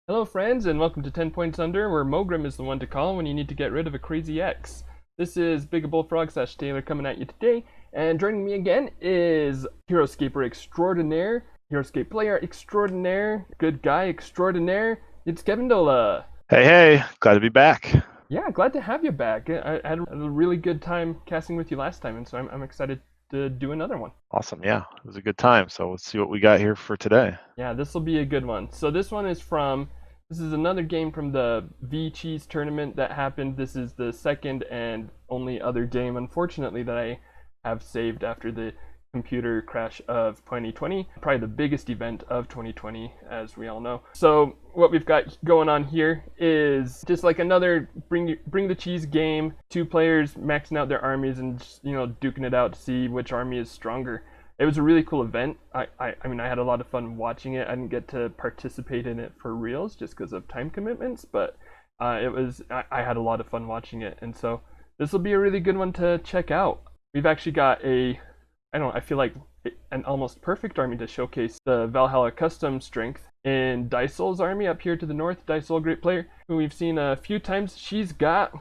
Hello, friends, and welcome to 10 Points Under, where Mogrim is the one to call when you need to get rid of a crazy ex. This is Big Bullfrog / Taylor coming at you today, and joining me again is Hero-scaper extraordinaire, Hero-scape player extraordinaire, good guy extraordinaire. It's kevindola. Hey, glad to be back. Yeah, glad to have you back. I had a really good time casting with you last time, and so I'm excited to do another one. Awesome, yeah, it was a good time. So let's see what we got here for today. Yeah, this will be a good one. So this is another game from the VCheese tournament that happened. This is the second and only other game, unfortunately, that I have saved after the computer crash of 2020. Probably the biggest event of 2020, as we all know. So what we've got going on here is just like another bring the cheese game. Two players maxing out their armies and just, duking it out to see which army is stronger. It was a really cool event. I mean, I had a lot of fun watching it. I didn't get to participate in it for reals just because of time commitments, but I had a lot of fun watching it, and so this will be a really good one to check out. We've actually got I feel like an almost perfect army to showcase the Valhalla custom strength in Dysole's army up here to the north. Dysole, great player, who we've seen a few times. She's got,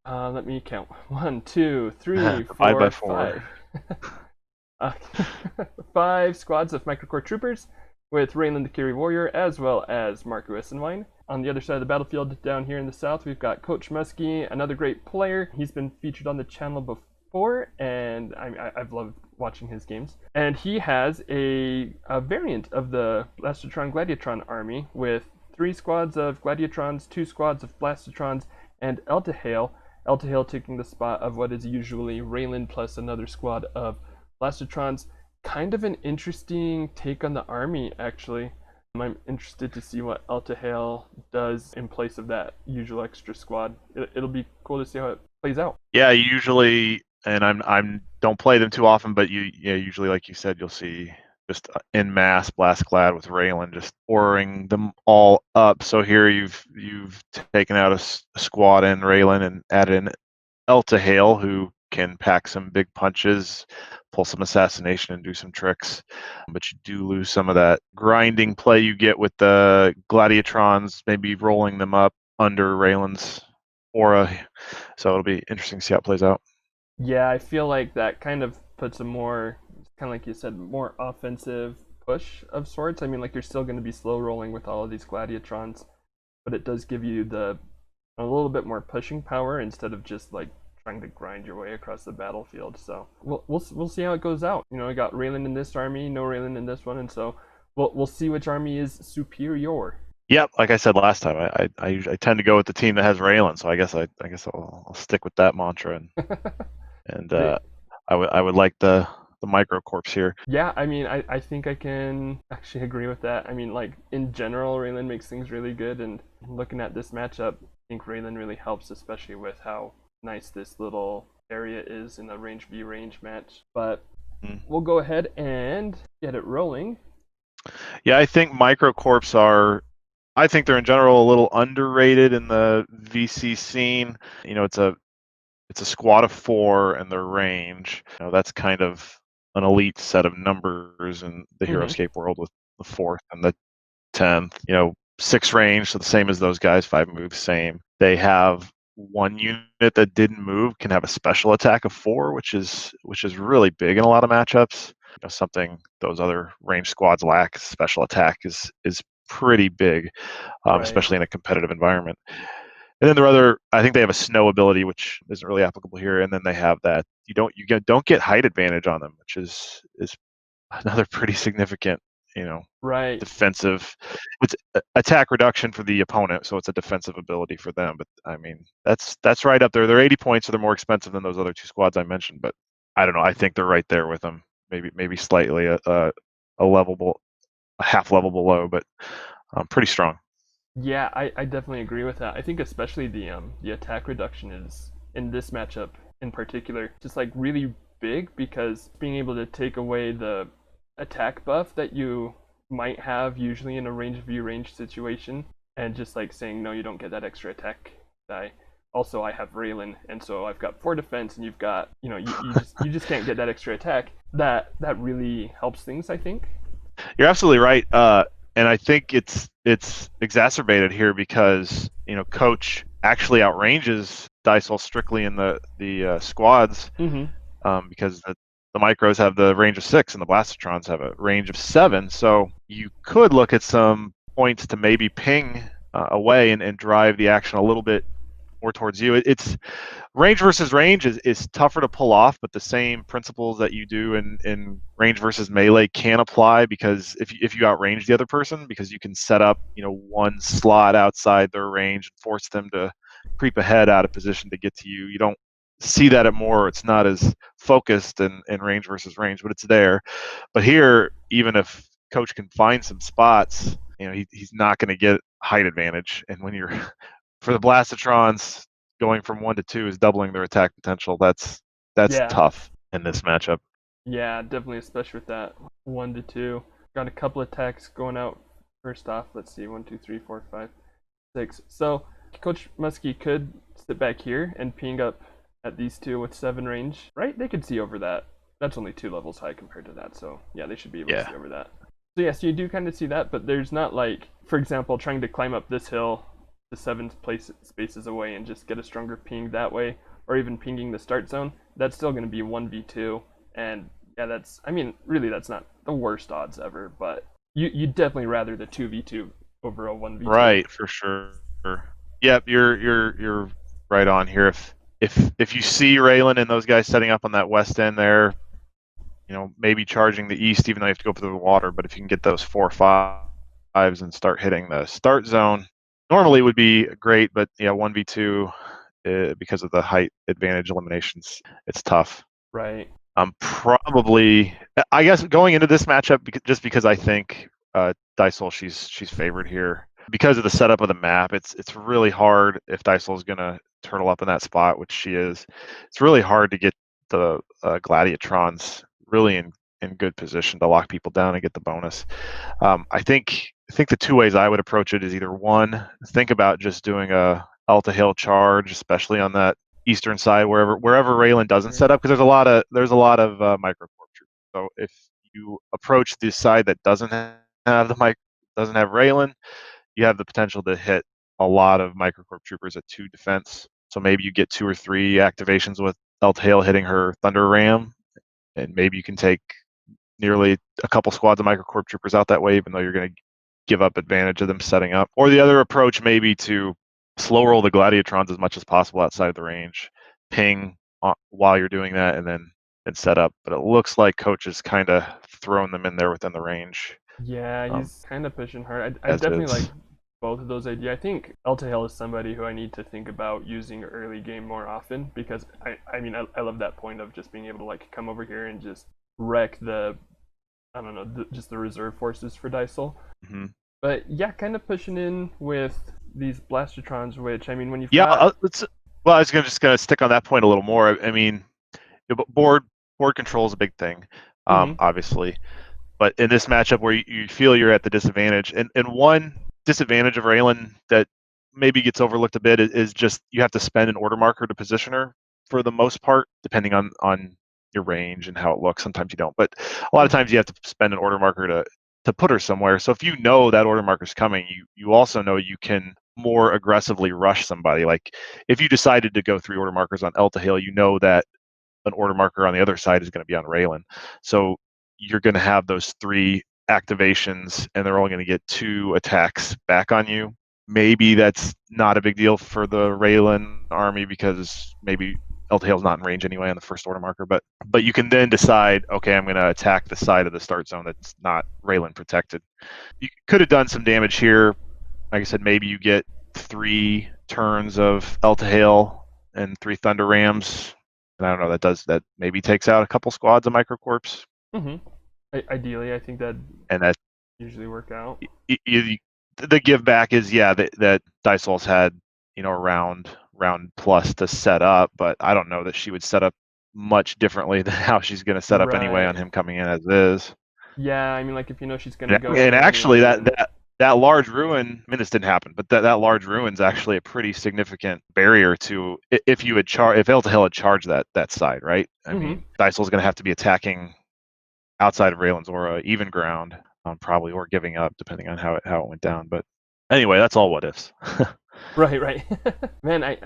let me count, 1, 2, 3, 4, 5 by 4. 5. 5 squads of microcore troopers with Raelin the Kiri warrior, as well as Marco Essenwein. On the other side of the battlefield, down here in the south, we've got CoachMuskie, another great player. He's been featured on the channel before, and I've loved watching his games. And he has a variant of the Blastotron Gladiatron army with 3 squads of Gladiatrons, 2 squads of Blastotrons, and Eltahale. Eltahale taking the spot of what is usually Raelin plus another squad of Blastotrons. Kind of an interesting take on the army, actually. I'm interested to see what Eltahale does in place of that usual extra squad. It'll be cool to see how it plays out. Yeah, usually, and I'm don't play them too often, but usually, like you said, you'll see just en masse Blast Glad with Raelin just ordering them all up. So here you've taken out a squad in Raelin and added in Eltahale, who can pack some big punches, pull some assassination, and do some tricks. But you do lose some of that grinding play you get with the Gladiatrons, maybe rolling them up under Raelin's aura. So it'll be interesting to see how it plays out. Yeah, I feel like that kind of puts a more, kind of like you said, more offensive push of sorts. I mean, like, you're still going to be slow rolling with all of these Gladiatrons, but it does give you a little bit more pushing power instead of just like trying to grind your way across the battlefield. So we'll see how it goes out. I got Raelin in this army, no Raelin in this one, and so we'll see which army is superior. Yep, like I said last time, I usually tend to go with the team that has Raelin, so I guess I'll stick with that mantra and I would like the micro corpse here. Yeah, I mean, I think I can actually agree with that. I mean, like, in general, Raelin makes things really good, and looking at this matchup, I think Raelin really helps, especially with how nice this little area is in the range v range match. But we'll go ahead and get it rolling. Yeah, I think microcorps I think they're in general a little underrated in the VC scene. It's a squad of 4 and their range. That's kind of an elite set of numbers in the Hero-scape world, with the 4th and the 10th. 6 range, so the same as those guys, 5 moves, same. They have one unit that didn't move can have a special attack of 4, which is really big in a lot of matchups. Something those other range squads lack. Special attack is pretty big, Right. especially in a competitive environment. And then I think they have a snow ability, which isn't really applicable here. And then they have that you don't get height advantage on them, which is another pretty significant, Right. defensive. It's attack reduction for the opponent, so it's a defensive ability for them. But I mean, that's right up there. They're 80 points, so they're more expensive than those other 2 squads I mentioned. But I don't know. I think they're right there with them. Maybe slightly a half level below, but pretty strong. Yeah, I definitely agree with that. I think especially the attack reduction is, in this matchup in particular, just like really big, because being able to take away the attack buff that you might have usually in a range view range situation, and just like saying, no, you don't get that extra attack die. Also, I have Raelin, and so I've got 4 defense, and you've got, you just can't get that extra attack. That really helps things, I think. You're absolutely right. and I think it's exacerbated here because Coach actually outranges Dysole strictly in the squads, Mm-hmm. because the micros have the range of 6 and the Blastotrons have a range of 7. So you could look at some points to maybe ping away and drive the action a little bit more towards you. It's range versus range is tougher to pull off, but the same principles that you do in range versus melee can apply, because if you outrange the other person, because you can set up one slot outside their range and force them to creep ahead out of position to get to you. You don't see that at more. It's not as focused in range versus range, but it's there. But here, even if Coach can find some spots, he's not going to get height advantage. And when you're for the Blastotrons, going from 1 to 2 is doubling their attack potential. That's Yeah. tough in this matchup. Yeah, definitely, especially with that 1 to 2. Got a couple attacks going out first off. Let's see, 1, 2, 3, 4, 5, 6. So Coach Muskie could sit back here and ping up at these two with 7 range, right? They could see over that. That's only 2 levels high compared to that, so yeah, they should be able to see over that. So yes, you do kind of see that, but there's not like, for example, trying to climb up this hill the 7 spaces away and just get a stronger ping that way, or even pinging the start zone. That's still going to be 1v2, and yeah, really that's not the worst odds ever, but you'd definitely rather the 2v2 over a 1v2. Right, for sure. Yep, you're right on here. If you see Raelin and those guys setting up on that west end there, maybe charging the east, even though you have to go through the water, but if you can get those 4-5s and start hitting the start zone, normally would be great, but yeah, 1v2, because of the height advantage eliminations, it's tough. Right. Probably, I guess, going into this matchup, just because I think Dysole, she's favored here because of the setup of the map. It's really hard if Dysole is gonna turtle up in that spot, which she is. It's really hard to get the Gladiatrons really in good position to lock people down and get the bonus. I think the 2 ways I would approach it is either, one, think about just doing a Alta Hill charge, especially on that eastern side, wherever Raelin doesn't set up, because there's a lot of microcorp troops. So if you approach the side that doesn't have Raelin, you have the potential to hit a lot of microcorp troopers at 2 defense. So maybe you get 2 or 3 activations with Alta Hill hitting her Thunder Ram, and maybe you can take nearly a couple squads of microcorp troopers out that way, even though you're going to give up advantage of them setting up. Or the other approach may be to slow roll the Gladiatrons as much as possible outside of the range, ping while you're doing that, and then set up. But it looks like Coach is kind of throwing them in there within the range. Yeah, he's kind of pushing hard. I definitely like both of those ideas. I think Alta Hill is somebody who I need to think about using early game more often, because I love that point of just being able to like come over here and just wreck just the reserve forces for Dysole. Mm-hmm. But yeah, kind of pushing in with these Blastotrons, which when you've well, I was just gonna stick on that point a little more. Board control is a big thing, obviously, but in this matchup where you feel you're at the disadvantage, and one disadvantage of Raelin that maybe gets overlooked a bit is just you have to spend an order marker to position her for the most part, depending on your range and how it looks. Sometimes you don't, but a lot of times you have to spend an order marker to put her somewhere. So if you know that order marker's coming, you also know you can more aggressively rush somebody. Like if you decided to go 3 order markers on Alta Hill, you know that an order marker on the other side is going to be on Raelin. So you're going to have those 3 activations, and they're only going to get 2 attacks back on you. Maybe that's not a big deal for the Raelin army, because maybe Alta Hill's not in range anyway on the first order marker, but you can then decide, okay, I'm going to attack the side of the start zone that's not Raelin protected. You could have done some damage here. Like I said, maybe you get 3 turns of Alta Hill and 3 Thunder Rams. And I don't know, that maybe takes out a couple squads of microcorps. Mm-hmm. Ideally, I think that usually work out. The give back is that Dysole's had around round plus to set up, but I don't know that she would set up much differently than how she's going to set up anyway on him coming in as is. Yeah, like if she's going to go. And actually, that large ruin, this didn't happen, but that large ruin's actually a pretty significant barrier to if Alta Hill had charged that side, right? Dysole's going to have to be attacking outside of Raelin's aura, even ground. probably, or giving up, depending on how it went down. But anyway, that's all what ifs. Right. Man,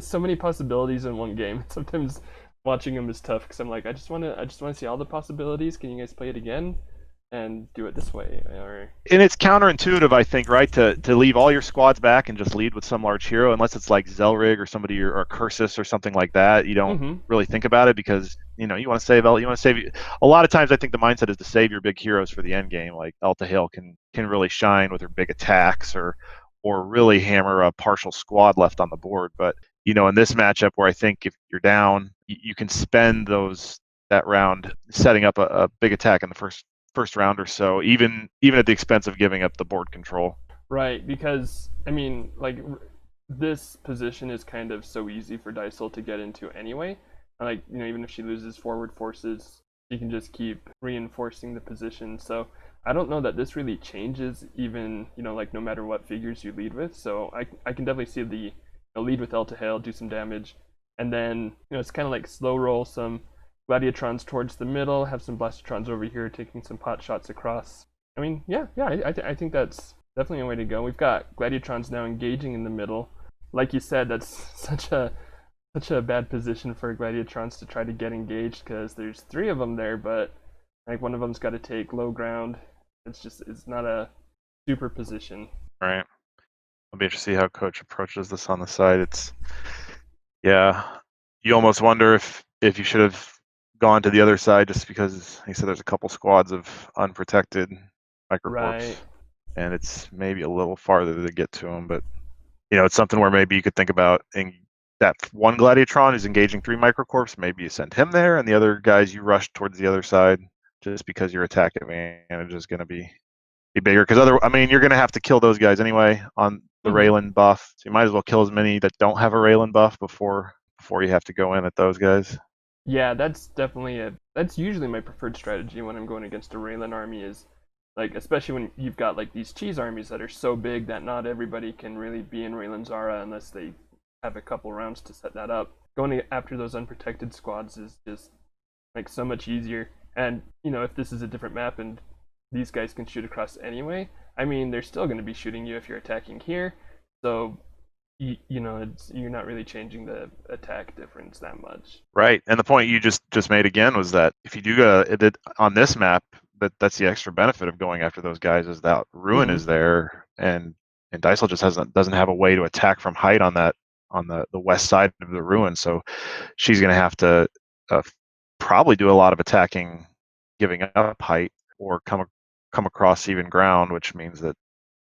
so many possibilities in one game. Sometimes watching them is tough because I'm like, I just want to see all the possibilities. Can you guys play it again and do it this way? Or And it's counterintuitive, I think, right, to leave all your squads back and just lead with some large hero, unless it's like Zelrig or somebody, or Cursus or something like that. You don't mm-hmm. really think about it because you want to save. A lot of times, I think the mindset is to save your big heroes for the end game. Like Altahale can really shine with her big attacks, or really hammer a partial squad left on the board. But in this matchup, where I think if you're down, you can spend that round setting up a big attack in the first round or so, even at the expense of giving up the board control. Right, because I mean, like this position is kind of so easy for Dysole to get into anyway. Like, even if she loses forward forces, she can just keep reinforcing the position. So I don't know that this really changes, even like no matter what figures you lead with. So I can definitely see the lead with Altahale, do some damage, and then it's kind of like slow roll some Gladiatrons towards the middle, have some Blastatrons over here taking some pot shots across. I mean, yeah, I think that's definitely a way to go. We've got Gladiatrons now engaging in the middle. Like you said, that's such a bad position for Gladiatrons to try to get engaged because there's 3 of them there, but like one of them's got to take low ground. It's not a super position. Right. I'll be interested to see how Coach approaches this on the side. You almost wonder if you should have gone to the other side, just because he said there's a couple squads of unprotected microcorps, Right. and it's maybe a little farther to get to them. But it's something where maybe you could think about that one Gladiatron is engaging 3 microcorps. Maybe you send him there, and the other guys you rush towards the other side, just because your attack advantage is going to be bigger. Because you're going to have to kill those guys anyway on the Raelin buff, so you might as well kill as many that don't have a Raelin buff before you have to go in at those guys. Yeah, that's usually my preferred strategy when I'm going against a Raelin army, is like, especially when you've got like these cheese armies that are so big that not everybody can really be in Raelin Zara unless they have a couple rounds to set that up. Going after those unprotected squads is just like so much easier. And if this is a different map and these guys can shoot across anyway, I mean, they're still going to be shooting you if you're attacking here. So you're not really changing the attack difference that much. Right, and the point you just made again was that if you do go on this map, that's the extra benefit of going after those guys, is that Ruin is there, and Dysole just doesn't have a way to attack from height on the west side of the Ruin, so she's going to have to probably do a lot of attacking, giving up height, or come across even ground, which means that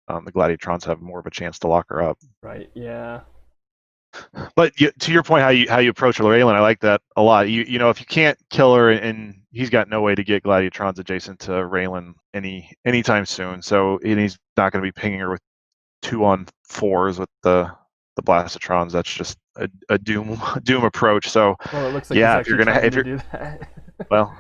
the Gladiatrons have more of a chance to lock her up. Right. Yeah. But to your point, how you approach Raelin, I like that a lot. If you can't kill her, and he's got no way to get Gladiatrons adjacent to Raelin anytime soon, so he's not going to be pinging her with 2-on-4s with the Blastatrons. That's just a doom approach. So Well, it looks like yeah, he's actually trying to do that. well,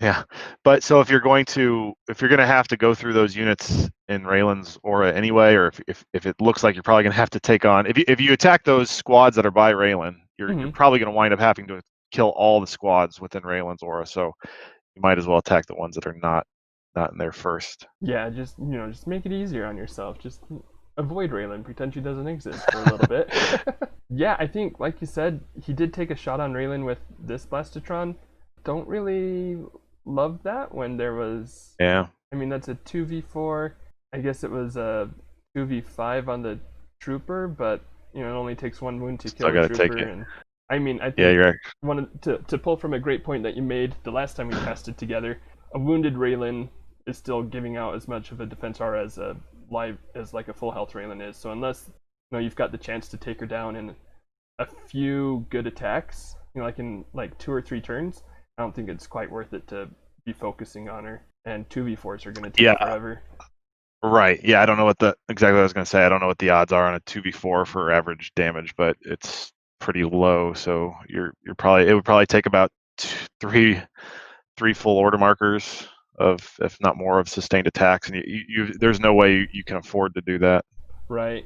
yeah, but so if you're going to have to go through those units in Raelin's aura anyway, or if it looks like you're probably going to have to take on, if you attack those squads that are by Raelin, you're probably going to wind up having to kill all the squads within Raelin's aura. So you might as well attack the ones that are not in there first. Yeah, just make it easier on yourself. Just avoid Raelin, pretend she doesn't exist for a little bit. Yeah, I think, like you said, he did take a shot on Raelin with this Blastatron. Don't really love that when there was. Yeah. I mean, that's a 2v4. I guess it was a 2v5 on the trooper, but it only takes 1 wound to kill the trooper. And I mean, I think you're wanted to pull from a great point that you made the last time we casted together. A wounded Raelin is still giving out as much of a defense aura as like a full health Raelin is. So unless you've got the chance to take her down in a few good attacks, like in like 2 or 3 turns, I don't think it's quite worth it to be focusing on her. And 2v4s are going to take forever. Right. Yeah, I don't know exactly what I was going to say. I don't know what the odds are on a 2v4 for average damage, but it's pretty low. So it would probably take about 3 full order markers of, if not more, of sustained attacks, and there's no way you can afford to do that. Right.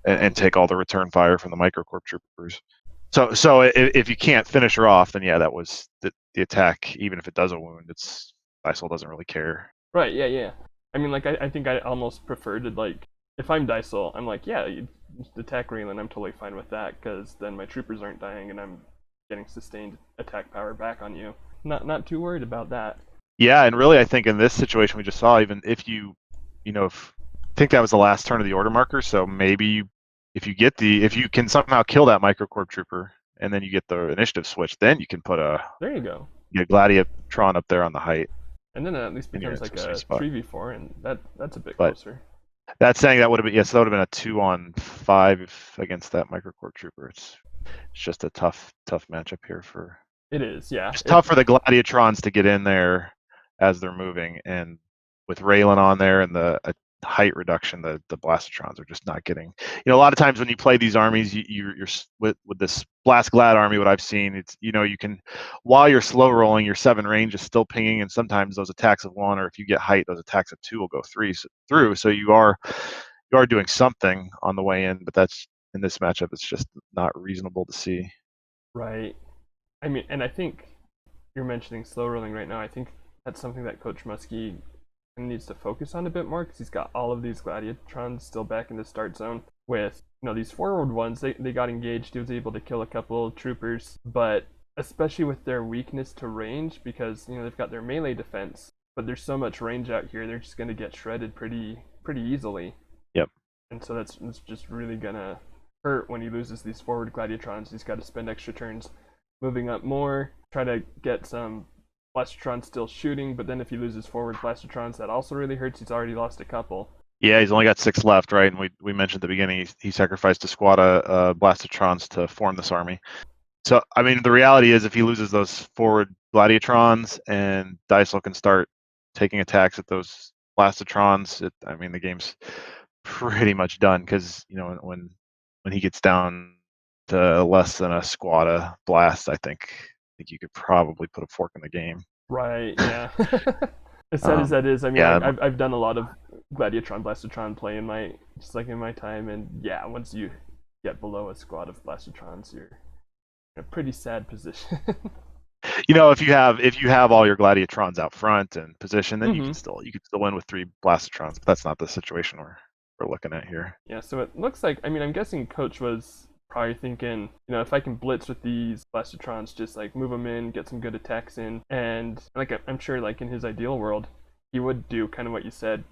And take all the return fire from the microcorp troopers. So if you can't finish her off, then yeah, that was the attack. Even if it does a wound, Dysole doesn't really care. Right, yeah, yeah. I mean, like, I think I almost prefer to, like, if I'm Dysole, I'm like, yeah, you attack Raelin, I'm totally fine with that, because then my troopers aren't dying and I'm getting sustained attack power back on you. Not too worried about that. Yeah, and really, I think in this situation we just saw, even if if I think that was the last turn of the order marker, so maybe if you can somehow kill that microcorp trooper and then you get the initiative switch, then you can put There you go. a gladiatron up there on the height, And then it at least and you're becomes in like some sweet a spot. 3v4, and that's a bit But closer. that's saying that would have been, yes, that would have been a 2-on-5 against that microcorp trooper. It's just a tough matchup here for It is, yeah. just tough for the gladiatrons to get in there as they're moving, and with Raelin on there and the height reduction, the blastatrons are just not getting. A lot of times when you play these armies, you're with this blast glad army. What I've seen, it's you can, while you're slow rolling, your 7 range is still pinging, and sometimes those attacks of 1, or if you get height, those attacks of 2 will go through. So you are doing something on the way in, but that's in this matchup, it's just not reasonable to see. Right. I mean, and I think you're mentioning slow rolling right now. I think that's something that CoachMuskie needs to focus on a bit more, because he's got all of these gladiatrons still back in the start zone. With these forward ones, they got engaged. He was able to kill a couple of troopers, but especially with their weakness to range, because they've got their melee defense, but there's so much range out here, they're just going to get shredded pretty easily. Yep. And so that's just really gonna hurt when he loses these forward gladiatrons. He's got to spend extra turns moving up more, try to get some blastatrons still shooting, but then if he loses forward blastatrons, that also really hurts. He's already lost a couple. Yeah, he's only got 6 left, right? And we mentioned at the beginning he sacrificed a squad of blastatrons to form this army. So I mean, the reality is, if he loses those forward gladiatrons and Dysole can start taking attacks at those blastatrons, I mean, the game's pretty much done, because when he gets down to less than a squad of blast, I think you could probably put a fork in the game. Right, yeah. As sad as that is, I mean, Yeah, I've done a lot of gladiatron blastatron play in my time, and yeah, once you get below a squad of blastatrons, you're in a pretty sad position. if you have all your gladiatrons out front and position, then you can still win with 3 blastatrons, but that's not the situation we're looking at here. Yeah, so it looks like, I mean, I'm guessing Coach was probably thinking, if I can blitz with these blastatrons, just like move them in, get some good attacks in, and like I'm sure, like in his ideal world, he would do kind of what you said,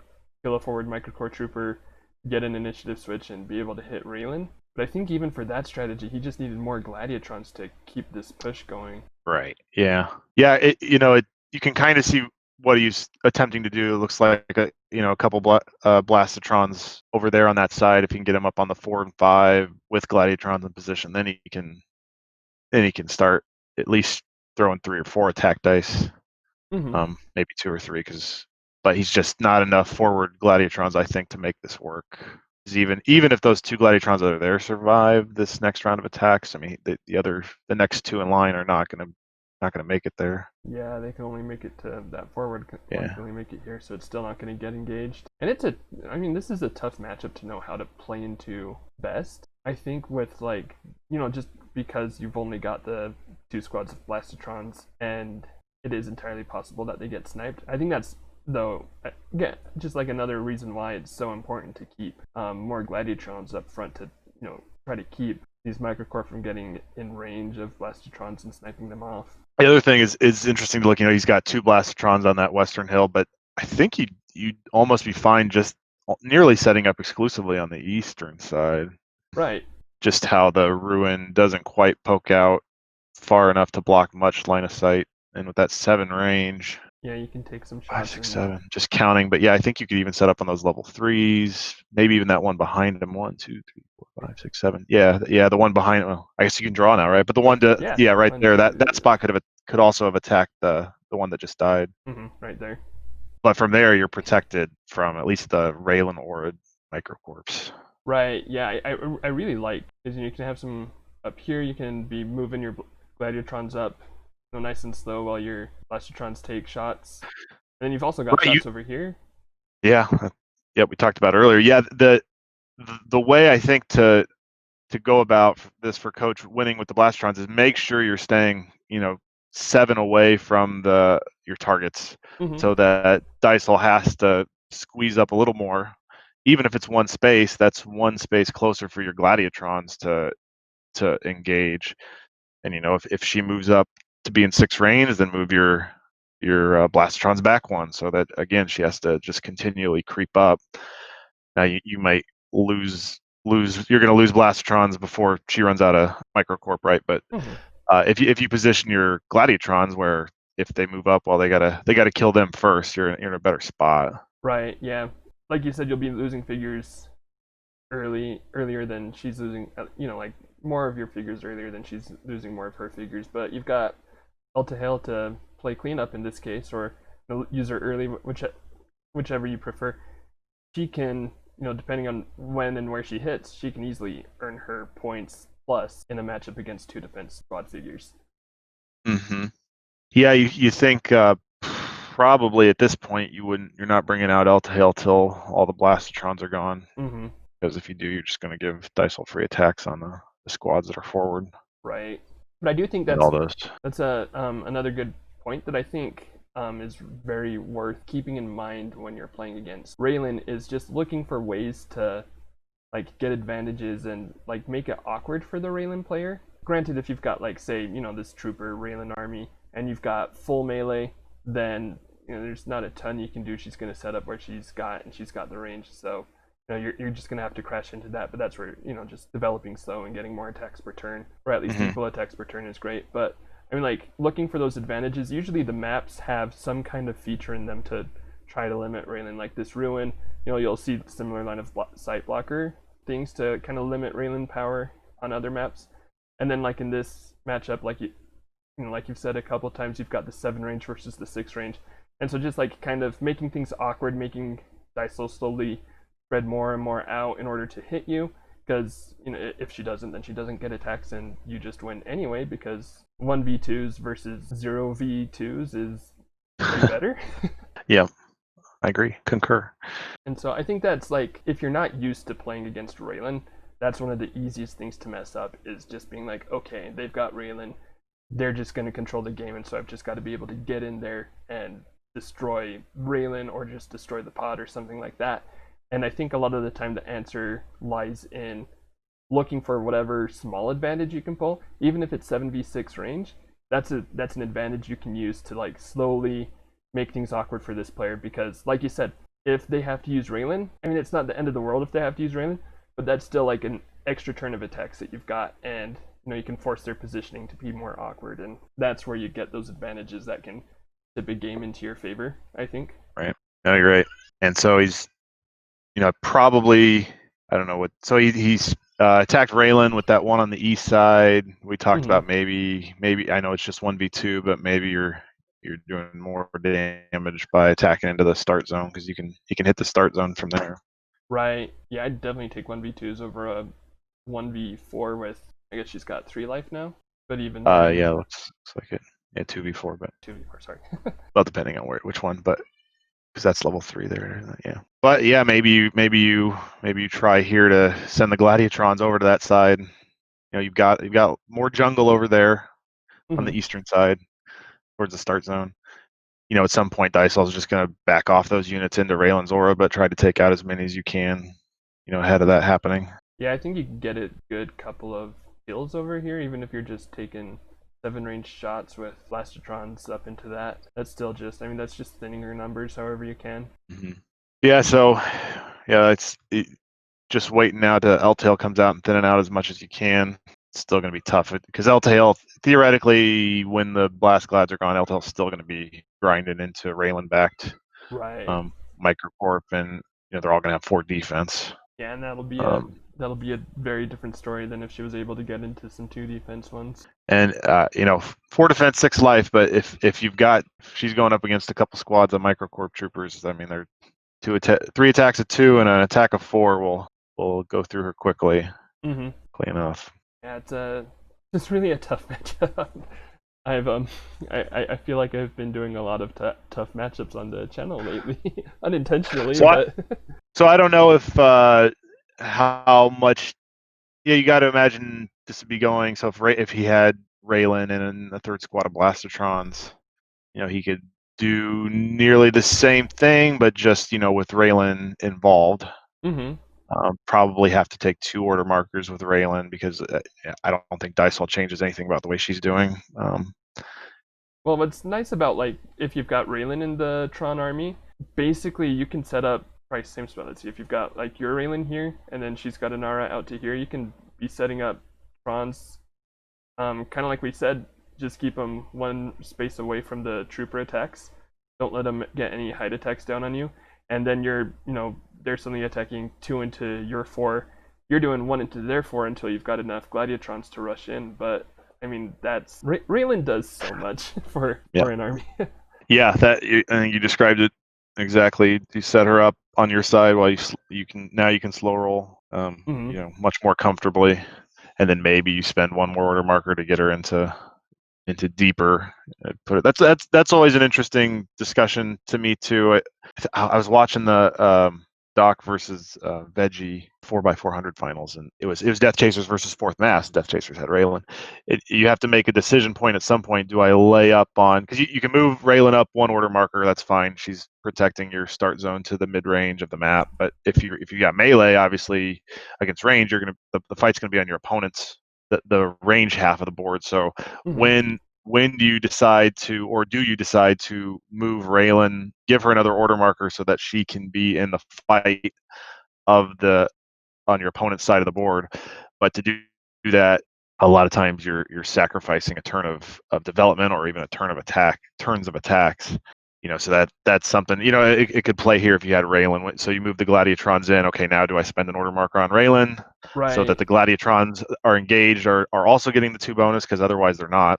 kill a forward microcore trooper, get an initiative switch, and be able to hit Raelin. But I think even for that strategy, he just needed more gladiatrons to keep this push going. Right. Yeah. Yeah. You can kind of see what he's attempting to do. It looks like a couple blastatrons over there on that side. If he can get him up on the 4 and 5 with gladiatrons in position, then he can start at least throwing 3 or 4 attack dice. Maybe 2 or 3, but he's just not enough forward gladiatrons, I think, to make this work. Even if those 2 gladiatrons that are there survive this next round of attacks, I mean, the next 2 in line are not gonna make it there. Yeah, they can only make it to that forward. Yeah. One can only make it here, so it's still not going to get engaged. And this is a tough matchup to know how to play into best. I think with just because you've only got the 2 squads of blastatrons, and it is entirely possible that they get sniped. I think that's, though, again, just like another reason why it's so important to keep more gladiatrons up front to try to keep these microcore from getting in range of blastatrons and sniping them off. The other thing is interesting to look. He's got 2 blastatrons on that western hill, but I think you'd almost be fine just nearly setting up exclusively on the eastern side. Right. Just how the ruin doesn't quite poke out far enough to block much line of sight, and with that 7 range. Yeah, you can take some shots. 5, 6, 7, just counting. But yeah, I think you could even set up on those level 3s, maybe even that one behind him. 1, 2, 3, 4, 5, 6, 7. Yeah, the one behind. Well, I guess you can draw now, right? But the one right there, that spot could also have attacked the one that just died. Right there. But from there, you're protected from at least the Raelin Aura microcorps. Right. Yeah, I really like, because you can have some up here. You can be moving your gladiatrons up, nice and slow, while your blastatrons take shots. And then you've also got shots over here. Yeah, we talked about earlier. Yeah, the way I think to go about this for Coach winning with the blastatrons is make sure you're staying 7 away from your targets, Mm-hmm. so that Dysole has to squeeze up a little more. Even if it's one space, that's one space closer for your Gladiatrons to engage. And if she moves up to be in 6 range, then move your Blastotrons back one, so that again she has to just continually creep up. Now you might lose you're going to lose Blastotrons before she runs out of Microcorp, right? But Mm-hmm. if you position your Gladiatrons where if they move up, well, they gotta kill them first, you're in a better spot. Right. Yeah. Like you said, you'll be losing figures earlier than she's losing. Like more of your figures earlier than she's losing more of her figures. But you've got Alta Hail to play cleanup in this case, or use her early, whichever you prefer. She can, depending on when and where she hits, she can easily earn her points plus in a matchup against 2 defense squad figures. Mm-hmm. Yeah, you think probably at this point you're not bringing out Alta Hail till all the Blastotrons are gone. Mm-hmm. Because if you do, you're just going to give Dysole free attacks on the squads that are forward. Right. But I do think And all those. that's another good point that I think is very worth keeping in mind when you're playing against Raelin, is just looking for ways to like get advantages and like make it awkward for the Raelin player. Granted, if you've got like say this trooper Raelin army and you've got full melee, then there's not a ton you can do. She's going to set up where she's got the range, so you're just going to have to crash into that. But that's where just developing slow and getting more attacks per turn, or at least equal attacks per turn, is great. But I mean, like, looking for those advantages, usually the maps have some kind of feature in them to try to limit Raelin. Like this Ruin, you'll see similar line of sight blocker things to kind of limit Raelin power on other maps. And then like in this matchup, like like you've said a couple of times, you've got the 7 range versus the 6 range. And so just like kind of making things awkward, making Dysole slowly spread more and more out in order to hit you, because if she doesn't, then she doesn't get attacks and you just win anyway, because 1v2s versus 0v2s is way better. Yeah, I agree, concur. And so I think that's like, if you're not used to playing against Raelin, that's one of the easiest things to mess up, is just being like, okay, they've got Raelin, they're just going to control the game, and so I've just got to be able to get in there and destroy Raelin or just destroy the pod or something like that. And I think a lot of the time the answer lies in looking for whatever small advantage you can pull, even if it's 7v6 range. That's an advantage you can use to like slowly make things awkward for this player, because like you said, if they have to use Raelin, I mean, it's not the end of the world if they have to use Raelin, but that's still like an extra turn of attacks that you've got, and you can force their positioning to be more awkward, and that's where you get ththose advantages that can tip a game into your favor, I think. Right. No, you're right. And so he's probably, I don't know what. So he's attacked Raelin with that one on the east side. We talked about maybe I know it's just 1v2, but maybe you're doing more damage by attacking into the start zone, because he can hit the start zone from there. Right. Yeah, I'd definitely take 1v2s over a 1v4 with, I guess she's got 3 life now, but even yeah, looks like it. Yeah, 2v4, but 2v4, sorry. well, depending on which one, but because that's level 3 there. Yeah, but yeah, maybe you try here to send the Gladiatrons over to that side. You've got more jungle over there on the eastern side towards the start zone. At some point Dysole's just going to back off those units into Raelin's aura, but try to take out as many as you can, ahead of that happening. Yeah, I think you can get a good couple of kills over here, even if you're just taking 7 range shots with Blastotrons up into that. That's still just, that's just thinning your numbers however you can. Yeah, so yeah, it's just waiting now till L-Tail comes out and thinning out as much as you can. It's still going to be tough, because L-Tail, theoretically, when the Blast Glads are gone, L-Tail's still going to be grinding into Raelin-backed Microcorp, and they're all going to have 4 defense. Yeah, and that'll be a very different story than if she was able to get into some 2 defense ones. And 4 defense, 6 life, but if she's going up against a couple squads of Microcorp troopers, I mean, they're 3 attacks of 2 and an attack of 4 will go through her quickly. Clean enough. Yeah, it's really a tough matchup. I feel like I've been doing a lot of tough matchups on the channel lately, unintentionally. So I don't know if how much. Yeah, you got to imagine this would be going. So if he had Raelin and a 3rd squad of Blastotrons, he could do nearly the same thing, but just with Raelin involved. Mm-hmm. Probably have to take 2 order markers with Raelin because I don't think Dysole changes anything about the way she's doing. Well, what's nice about like if you've got Raelin in the Tron army, basically you can set up price same spell. Let's see if you've got like your Raelin here, and then she's got Inara out to here. You can be setting up Trons, kind of like we said. Just keep them one space away from the trooper attacks. Don't let them get any hide attacks down on you. And then they're suddenly attacking 2 into your 4. You're doing 1 into their 4 until you've got enough Gladiatrons to rush in. But I mean, Raelin does so much for an army. Yeah, I think you described it exactly. You set her up on your side while you can slow roll, much more comfortably, and then maybe you spend 1 more order marker to get her into deeper. That's always an interesting discussion to me too. I was watching the Doc versus Veggie 4x400 finals, and it was Death Chasers versus Fourth Mass. Death Chasers had Raelin. You have to make a decision point at some point. Do I lay up on, because you can move Raelin up 1 order marker, that's fine. She's protecting your start zone to the mid range of the map. But if you got melee, obviously against range, you're the fight's gonna be on your opponent's the range half of the board. So when do you decide to, or do you decide to move Raelin, give her another order marker so that she can be in the fight on your opponent's side of the board? But to do that, a lot of times you're sacrificing a turn of development or even a turns of attacks. So that's something, it could play here if you had Raelin. So you move the Gladiatrons in. Okay, now do I spend an order marker on Raelin so that the Gladiatrons are engaged, are also getting the 2 bonus, because otherwise they're not,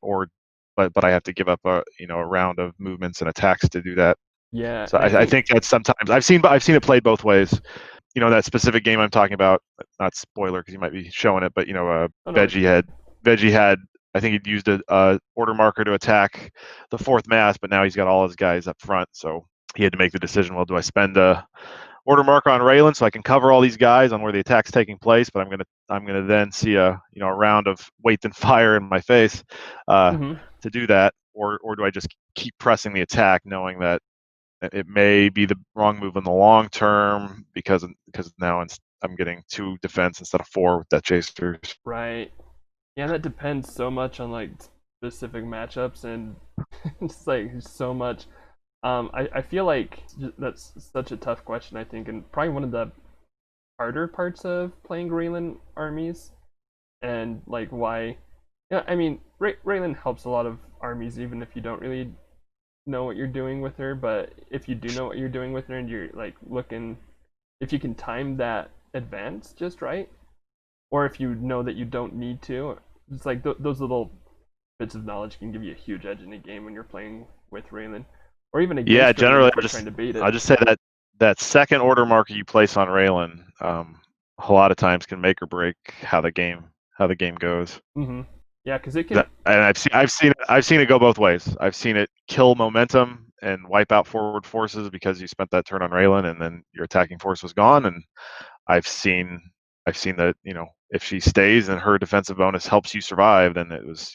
but I have to give up a round of movements and attacks to do that. Yeah. So I think that sometimes I've seen it played both ways. That specific game I'm talking about, not spoiler because you might be showing it, but Veggie had I think he'd used a order marker to attack the Fourth Mass, but now he's got all his guys up front, so he had to make the decision. Well, do I spend a order marker on Raelin so I can cover all these guys on where the attack's taking place, but I'm gonna then see a round of weight and fire in my face to do that, or do I just keep pressing the attack, knowing that it may be the wrong move in the long term because now I'm getting 2 defense instead of 4 with Death Chasers. Right. Yeah, that depends so much on like specific matchups, and it's like so much. I feel like that's such a tough question, I think, and probably one of the harder parts of playing Raelin armies, and like why. Yeah, I mean, Raelin helps a lot of armies even if you don't really know what you're doing with her, but if you do know what you're doing with her and you're like looking, if you can time that advance just right, or if you know that you don't need to, it's like those little bits of knowledge can give you a huge edge in a game when you're playing with Raelin, or even against generally trying to bait it. I'll just say that second order marker you place on Raelin, a lot of times can make or break how the game goes. Yeah, because it can. And I've seen it go both ways. I've seen it kill momentum and wipe out forward forces because you spent that turn on Raelin and then your attacking force was gone. And I've seen that if she stays and her defensive bonus helps you survive, then it was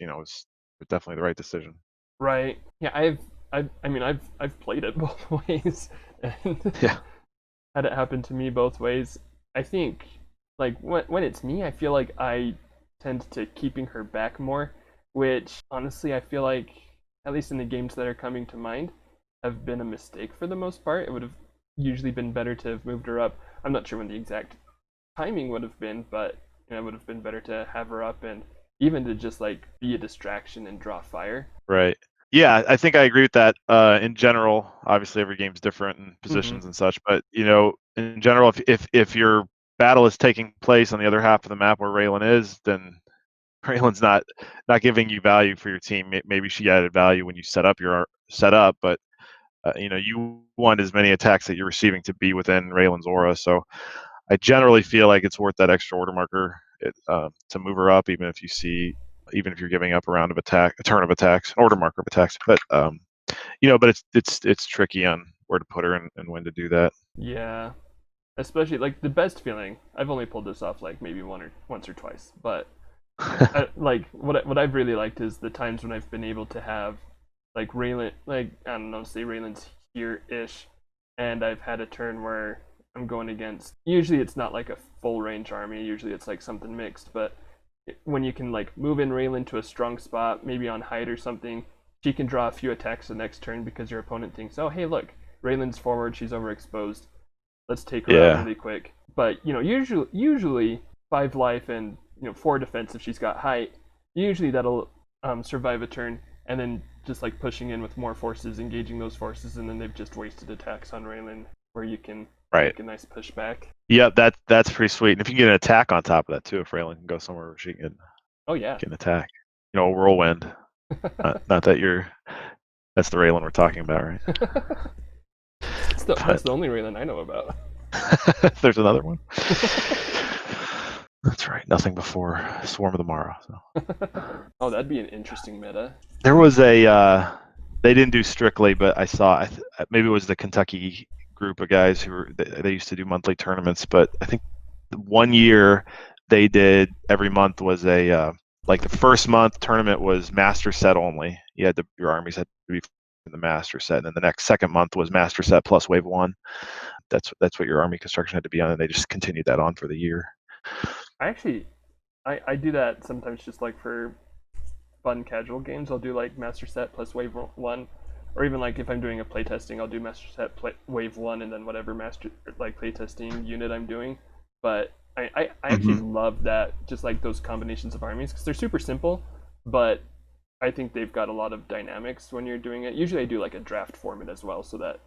definitely the right decision. Right. Yeah, I've played it both ways, and had it happen to me both ways. I think like when it's me, I feel like I tend to keeping her back more, which honestly I feel like, at least in the games that are coming to mind, have been a mistake for the most part. It would have usually been better to have moved her up. I'm not sure when the exact timing would have been, but it would have been better to have her up and even to just like be a distraction and draw fire. Right. Yeah, I think I agree with that. In general, obviously every game's different in positions and such, but in general, if your battle is taking place on the other half of the map where Raelin is, then Raelin's not giving you value for your team. Maybe she added value when you set up, but you want as many attacks that you're receiving to be within Raelin's aura. So I generally feel like it's worth that extra order marker to move her up, even if you're giving up a turn of attacks, an order marker of attacks. But but it's tricky on where to put her and when to do that. Yeah, especially like the best feeling. I've only pulled this off like maybe once or twice, but like what I've really liked is the times when I've been able to have like Raelin, like I don't know, say Raelin's here-ish, and I've had a turn where I'm going against. Usually it's not like a full range army. Usually it's like something mixed. But when you can like move in Raelin to a strong spot, maybe on height or something, she can draw a few attacks the next turn because your opponent thinks, oh hey look, Raylan's forward, she's overexposed. Let's take her out really quick. But usually 5 life and 4 defense if she's got height. Usually that'll survive a turn, and then just like pushing in with more forces, engaging those forces, and then they've just wasted attacks on Raelin where you can make a nice pushback. Yeah, that's pretty sweet. And if you can get an attack on top of that too, if Raelin can go somewhere where she can get an attack. Whirlwind. not that that's the Raelin we're talking about, right? That's the only Raelin I know about. There's another one. That's right. Nothing before Swarm of the Morrow. So. Oh, that'd be an interesting meta. There was a. They didn't do strictly, but I saw. Maybe it was the Kentucky group of guys who they used to do monthly tournaments. But I think 1 year they did every month was a like the first month tournament was master set only. Your armies had to be in the master set, and then the second month was master set plus wave 1. That's what your army construction had to be on, and they just continued that on for the year. I do that sometimes just like for fun casual games. I'll do like master set plus wave 1, or even like if I'm doing a playtesting, I'll do master set wave 1 and then whatever master like playtesting unit I'm doing. But I actually love that, just like those combinations of armies, because they're super simple, but I think they've got a lot of dynamics when you're doing it. Usually I do like a draft format as well, so that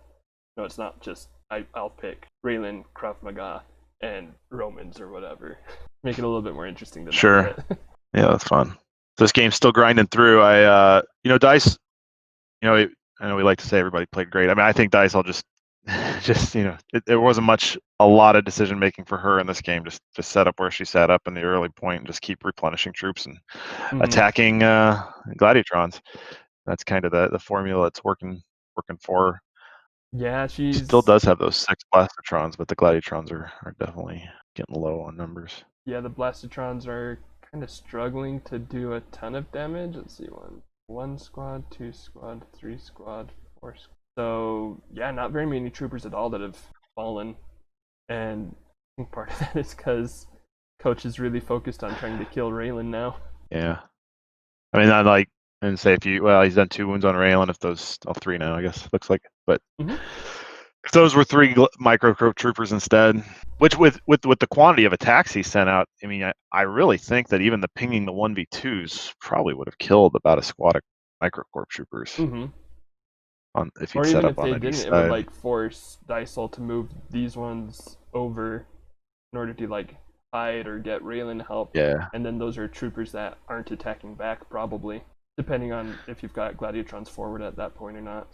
it's not just I'll pick Raelin, Krav Maga, and Romans or whatever. Make it a little bit more interesting than sure. Yeah, that's fun. This game's still grinding through. Dice. I know we like to say everybody played great. I mean, I think Dysole just there wasn't a lot of decision making for her in this game. Just set up where she sat up in the early point and just keep replenishing troops and attacking gladiatrons. That's kind of the formula that's working for her. Yeah, she still does have those 6 blastertrons, but the gladiatrons are definitely getting low on numbers. Yeah, the blastertrons are kind of struggling to do a ton of damage. Let's see, one squad, 2 squad, 3 squad, 4 squad. So yeah, not very many troopers at all that have fallen, and I think part of that is because Coach is really focused on trying to kill Raelin now. Yeah, I mean, and say he's done 2 wounds on Raelin. If those 3 now, I guess looks like, but if those were 3 micro troopers instead, which with the quantity of attacks he sent out, I mean, I really think that even the pinging the 1v2s probably would have killed about a squad of microcorp troopers. If you set up on any side. It would like force Dysole to move these ones over in order to like hide or get Raelin help. Yeah. And then those are troopers that aren't attacking back, probably, depending on if you've got gladiatrons forward at that point or not.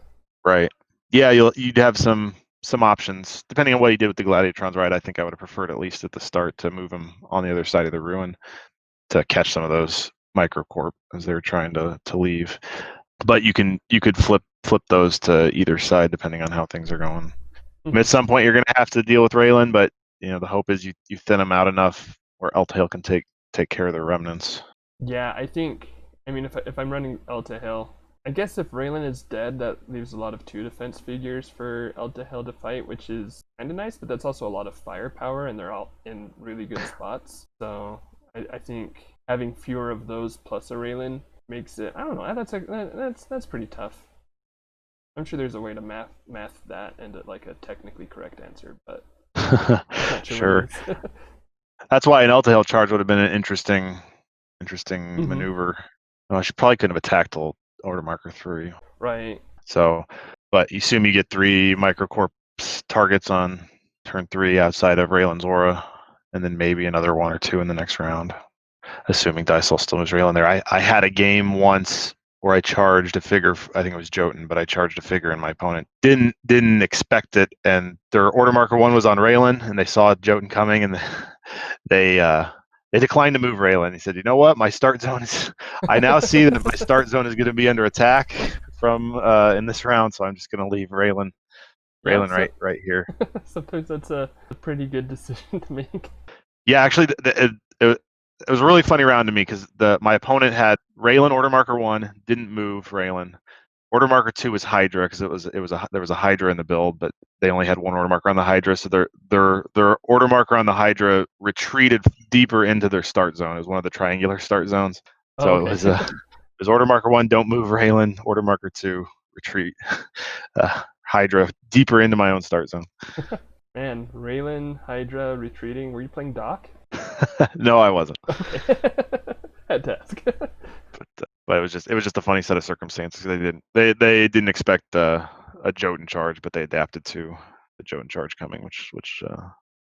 Right. Yeah, you'd have some options depending on what he did with the gladiatrons. Right. I think I would have preferred at least at the start to move him on the other side of the ruin to catch some of those microcorp as they were trying to leave. But you could flip those to either side depending on how things are going. I mean, at some point you're going to have to deal with Raelin, but the hope is you thin them out enough where Eltahill can take care of the remnants. Yeah, I mean if I'm running Eltahill, I guess if Raelin is dead, that leaves a lot of 2 defense figures for Eltahill to fight, which is kind of nice, but that's also a lot of firepower, and they're all in really good spots. So I think having fewer of those plus a Raelin makes it, I don't know, that's pretty tough. I'm sure there's a way to math that into like a technically correct answer, but sure. That's why an Eltahill charge would have been an interesting maneuver. Well, she probably couldn't have attacked till order marker 3. Right. So, but you assume you get 3 microcorp targets on turn 3 outside of Raelin's aura, and then maybe another 1 or 2 in the next round, assuming Dysole still moves Raelin there. I had a game once where I charged a figure. I think it was Jotun, but I charged a figure, and my opponent didn't expect it, and their order marker 1 was on Raelin, and they saw Jotun coming, and they declined to move Raelin. He said, "You know what? My start zone is. I now see that my start zone is going to be under attack from in this round, so I'm just going to leave Raelin right here." Sometimes that's a pretty good decision to make. Yeah, actually, it was a really funny round to me because my opponent had Raelin order marker 1, didn't move Raelin. Order marker 2 was Hydra because there was a Hydra in the build, but they only had one order marker on the Hydra, so their order marker on the Hydra retreated deeper into their start zone. It was one of the triangular start zones. Oh, So okay. it was order marker 1, don't move Raelin. Order marker 2, retreat. Hydra deeper into my own start zone. Man, Raelin, Hydra, retreating. Were you playing Doc? No, I wasn't. Okay. Had to ask. But it was just a funny set of circumstances. They didn't expect a Jotun charge, but they adapted to the Jotun charge coming, which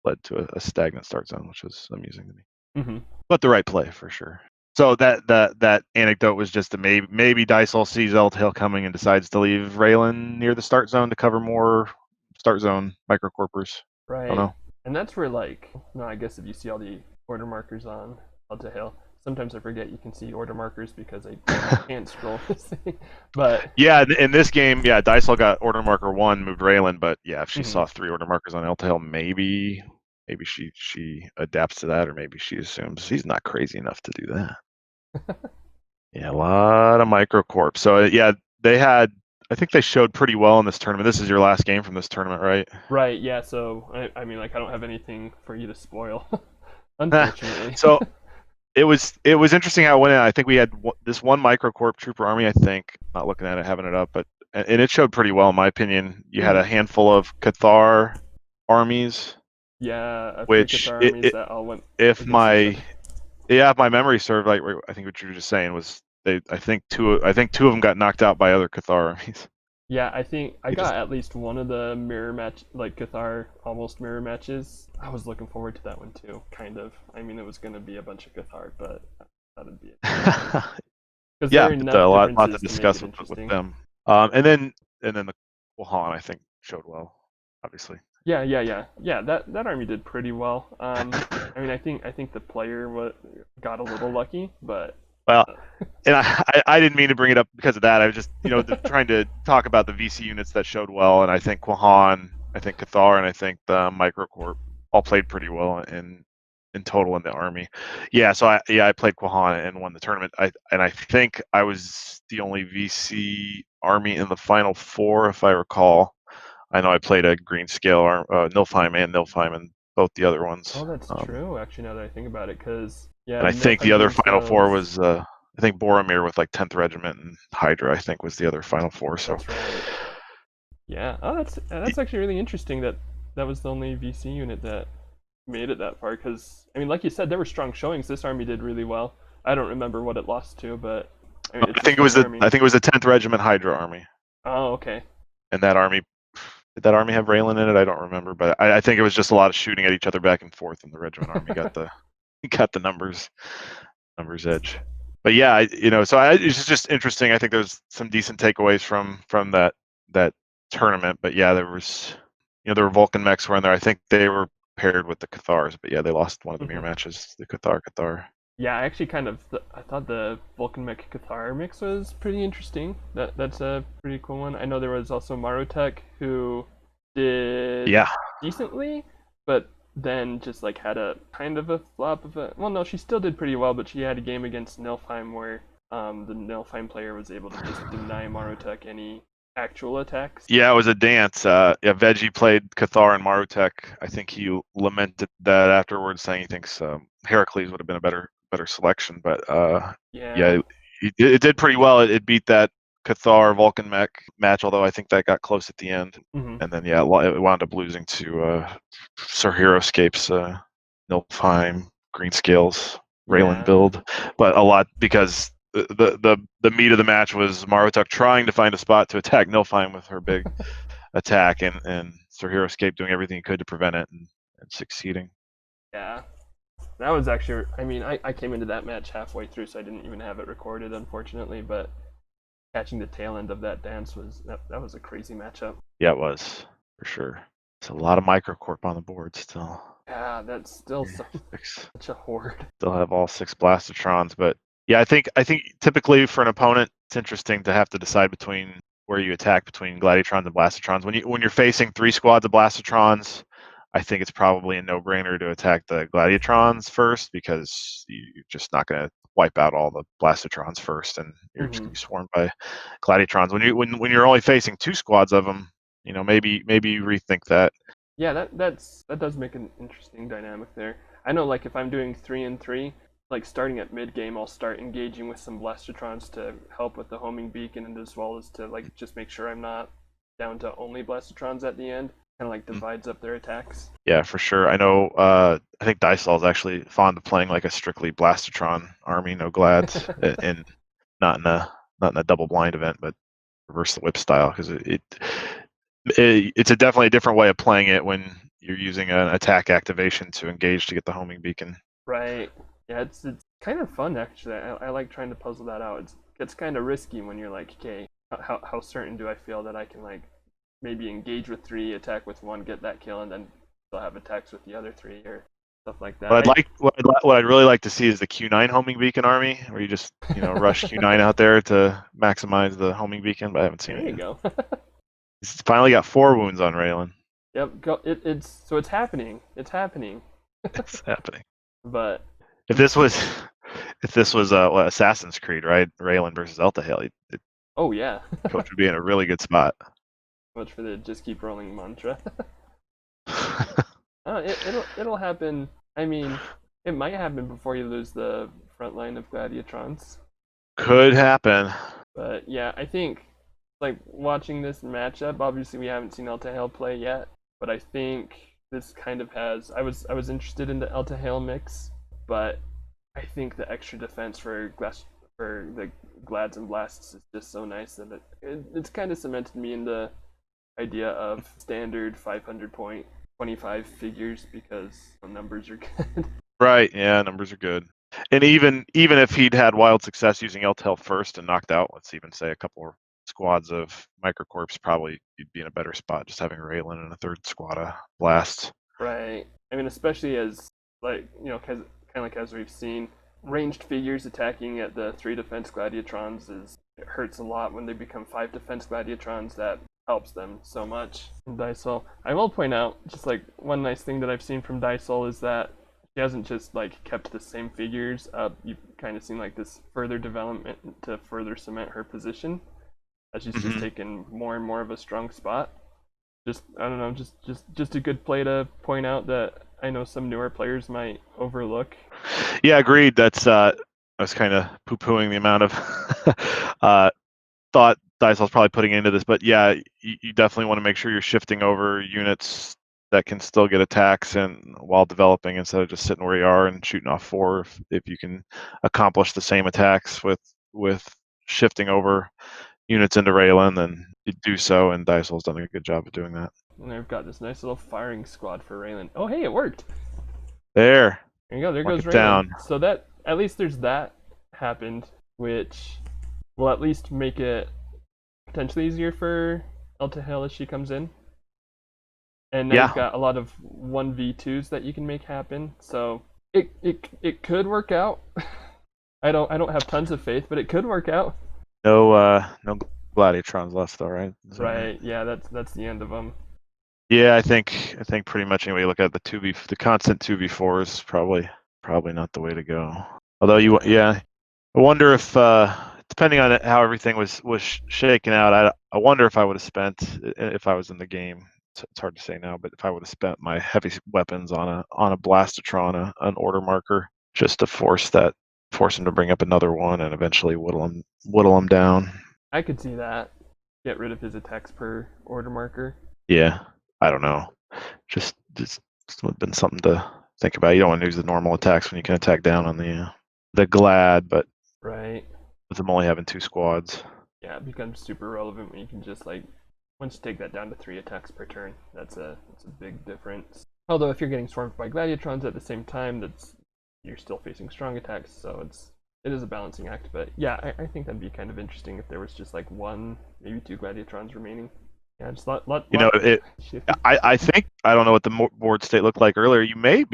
led to a stagnant start zone, which was amusing to me. Mm-hmm. But the right play for sure. So that anecdote was just a maybe Dysole sees L-Tail coming and decides to leave Raelin near the start zone to cover more start zone microcorpers. Right. I don't know. And that's where, like, no, I guess if you see all the order markers on Alta Hill, sometimes I forget you can see order markers because I can't scroll this thing. But yeah, in this game, yeah, Dysole got order marker 1, moved Raelin, but yeah, if she saw 3 order markers on L-Tail, maybe she adapts to that, or maybe she assumes he's not crazy enough to do that. Yeah, a lot of microcorp. So yeah, I think they showed pretty well in this tournament. This is your last game from this tournament, right? Right, yeah, so I mean, like, I don't have anything for you to spoil, unfortunately. So it was interesting how it went in. I think we had this one microcorp trooper army, I think, not looking at it, having it up, but and it showed pretty well in my opinion. You had a handful of Cathar armies. Yeah, which Cathar armies that all went if my memory served, like I think what you were just saying was I think two of them got knocked out by other Cathar armies. Yeah, I think I got at least one of the mirror match, like Cathar almost mirror matches. I was looking forward to that one too, kind of. I mean, it was going to be a bunch of Cathar, but I thought it'd be it. Yeah, a lot to discuss with them. And then the Wuhan, I think, showed well, obviously. Yeah. That army did pretty well. I mean, I think the player got a little lucky, but. Well, and I didn't mean to bring it up because of that. I was just trying to talk about the VC units that showed well, and I think Quahan, I think Cathar, and I think the Microcorp all played pretty well in total in the army. Yeah, so I played Quahan and won the tournament. I think I was the only VC army in the final 4, if I recall. I know I played a green scale Nilfheim and both the other ones. Oh, that's true. Actually, now that I think about it, because and I think the other final 4 was I think Boromir with like 10th Regiment and Hydra, I think, was the other final 4. So that's right. Yeah. Oh, that's actually really interesting that was the only VC unit that made it that far. Because I mean, like you said, there were strong showings. This army did really well. I don't remember what it lost to, but I mean, I think it was the 10th Regiment Hydra army. Oh, okay. And that army. Did that army have Raelin in it? I don't remember, but I think it was just a lot of shooting at each other back and forth, and the regiment army got the numbers edge. But yeah, so it's just interesting. I think there's some decent takeaways from that tournament. But yeah, there was, there were Vulcan mechs were in there. I think they were paired with the Cathars, but yeah, they lost one of the mirror matches. The Cathar. Yeah, I actually I thought the Vulcan mech Cathar mix was pretty interesting. That's a pretty cool one. I know there was also Marotech who did decently, but then just like had a kind of a flop of a. Well, no, she still did pretty well, but she had a game against Nilfheim where the Nilfheim player was able to just deny Marotech any actual attacks. Yeah, it was a dance. Veggie played Cathar and Marotech. I think he lamented that afterwards, saying he thinks Heracles would have been a better selection, but it did pretty well. It beat that Cathar Vulcan mech match, although I think that got close at the end. And then it wound up losing to Sir Heroescape's Nilfheim Green Scales Raelin build, but a lot because the meat of the match was Marotech trying to find a spot to attack Nilfheim with her big attack, and Sir Heroescape doing everything he could to prevent it and succeeding. Yeah. That was actually, I mean, I came into that match halfway through, so I didn't even have it recorded, unfortunately, but catching the tail end of that dance that was a crazy matchup. Yeah, it was, for sure. It's a lot of Microcorp on the board still. Yeah, that's still such a horde. Still have all 6 Blastotrons, but yeah, I think typically for an opponent, it's interesting to have to decide between where you attack between Gladiatrons and Blastotrons. When you're facing 3 squads of Blastotrons, I think it's probably a no-brainer to attack the Gladiatrons first, because you're just not going to wipe out all the Blastotrons first, and you're just going to be swarmed by Gladiatrons. When you're only facing 2 squads of them, maybe you rethink that. Yeah, that does make an interesting dynamic there. I know, like if I'm doing 3 and 3, like starting at mid game, I'll start engaging with some Blastotrons to help with the homing beacon, and as well as to like just make sure I'm not down to only Blastotrons at the end. Kind of like divides up their attacks. Yeah, for sure. I know. I think Dysole is actually fond of playing like a strictly Blastotron army, no Glads, and not in a double blind event, but reverse the whip style, because it's definitely a different way of playing it when you're using an attack activation to engage to get the homing beacon. Right. Yeah, it's kind of fun actually. I like trying to puzzle that out. It's kind of risky when you're like, okay, how certain do I feel that I can like maybe engage with 3, attack with 1, get that kill, and then still have attacks with the other 3 or stuff like that. What I'd really like to see is the Q9 homing beacon army, where you just rush Q9 out there to maximize the homing beacon, but I haven't seen it. There you go. He's finally got 4 wounds on Raelin. Yep, it's happening. It's happening. It's happening. But if this was Assassin's Creed, right? Raelin versus Eltahale, oh yeah, Coach would be in a really good spot. Much for the just keep rolling mantra. It'll happen. I mean, it might happen before you lose the front line of Gladiatrons. Could happen. But yeah, I think like watching this matchup. Obviously, we haven't seen Eltahale play yet, but I think this kind of has. I was interested in the Eltahale mix, but I think the extra defense for the Glads and Blasts is just so nice that it's kind of cemented me in the idea of standard 500 point 25 figures, because the numbers are good. Right, yeah, numbers are good. And even if he'd had wild success using Eltahale first and knocked out, let's even say a couple squads of Microcorps, probably you'd be in a better spot just having Raelin and a third squad of Blasts. Right. I mean, especially as like kind of like as we've seen, ranged figures attacking at the 3 defense Gladiatrons it hurts a lot when they become 5 defense Gladiatrons. That helps them so much. Dysole, I will point out, just like one nice thing that I've seen from Dysole is that she hasn't just like kept the same figures up. You've kind of seen like this further development to further cement her position, as she's just taken more and more of a strong spot. Just I don't know, just a good play to point out that I know some newer players might overlook. Yeah, agreed. That's I was kind of poo-pooing the amount of thought Dysole's probably putting into this, but yeah, you definitely want to make sure you're shifting over units that can still get attacks and while developing, instead of just sitting where you are and shooting off 4. If you can accomplish the same attacks with shifting over units into Raelin, then you do so, and Dysole's done a good job of doing that. And I've got this nice little firing squad for Raelin. Oh hey, it worked. There you go. There Mark goes Raelin. Down. So that at least there's that happened, which will at least make it potentially easier for Eltahale as she comes in. And now you've got a lot of 1v2s that you can make happen. So it could work out. I don't have tons of faith, but it could work out. No Gladiatrons left though, right? Right. Yeah, that's the end of them. Yeah, I think pretty much anyway. Look at the constant 2v4 is probably not the way to go. Although I wonder if depending on how everything was shaken out, I wonder if I would have spent, if I was in the game. It's hard to say now, but if I would have spent my heavy weapons on a Blastotron, an order marker, just to force him to bring up another one and eventually whittle him down. I could see that. Get rid of his attacks per order marker. Yeah, I don't know. Just would have been something to think about. You don't want to use the normal attacks when you can attack down on the Glad, but right. With them only having 2 squads. Yeah, it becomes super relevant when you can just like once you take that down to 3 attacks per turn. That's a big difference. Although if you're getting swarmed by Gladiatrons at the same time, you're still facing strong attacks, so it is a balancing act. But yeah, I think that'd be kind of interesting if there was just like 1, maybe 2 Gladiatrons remaining. Yeah, just I think, I don't know what the board state looked like earlier. You may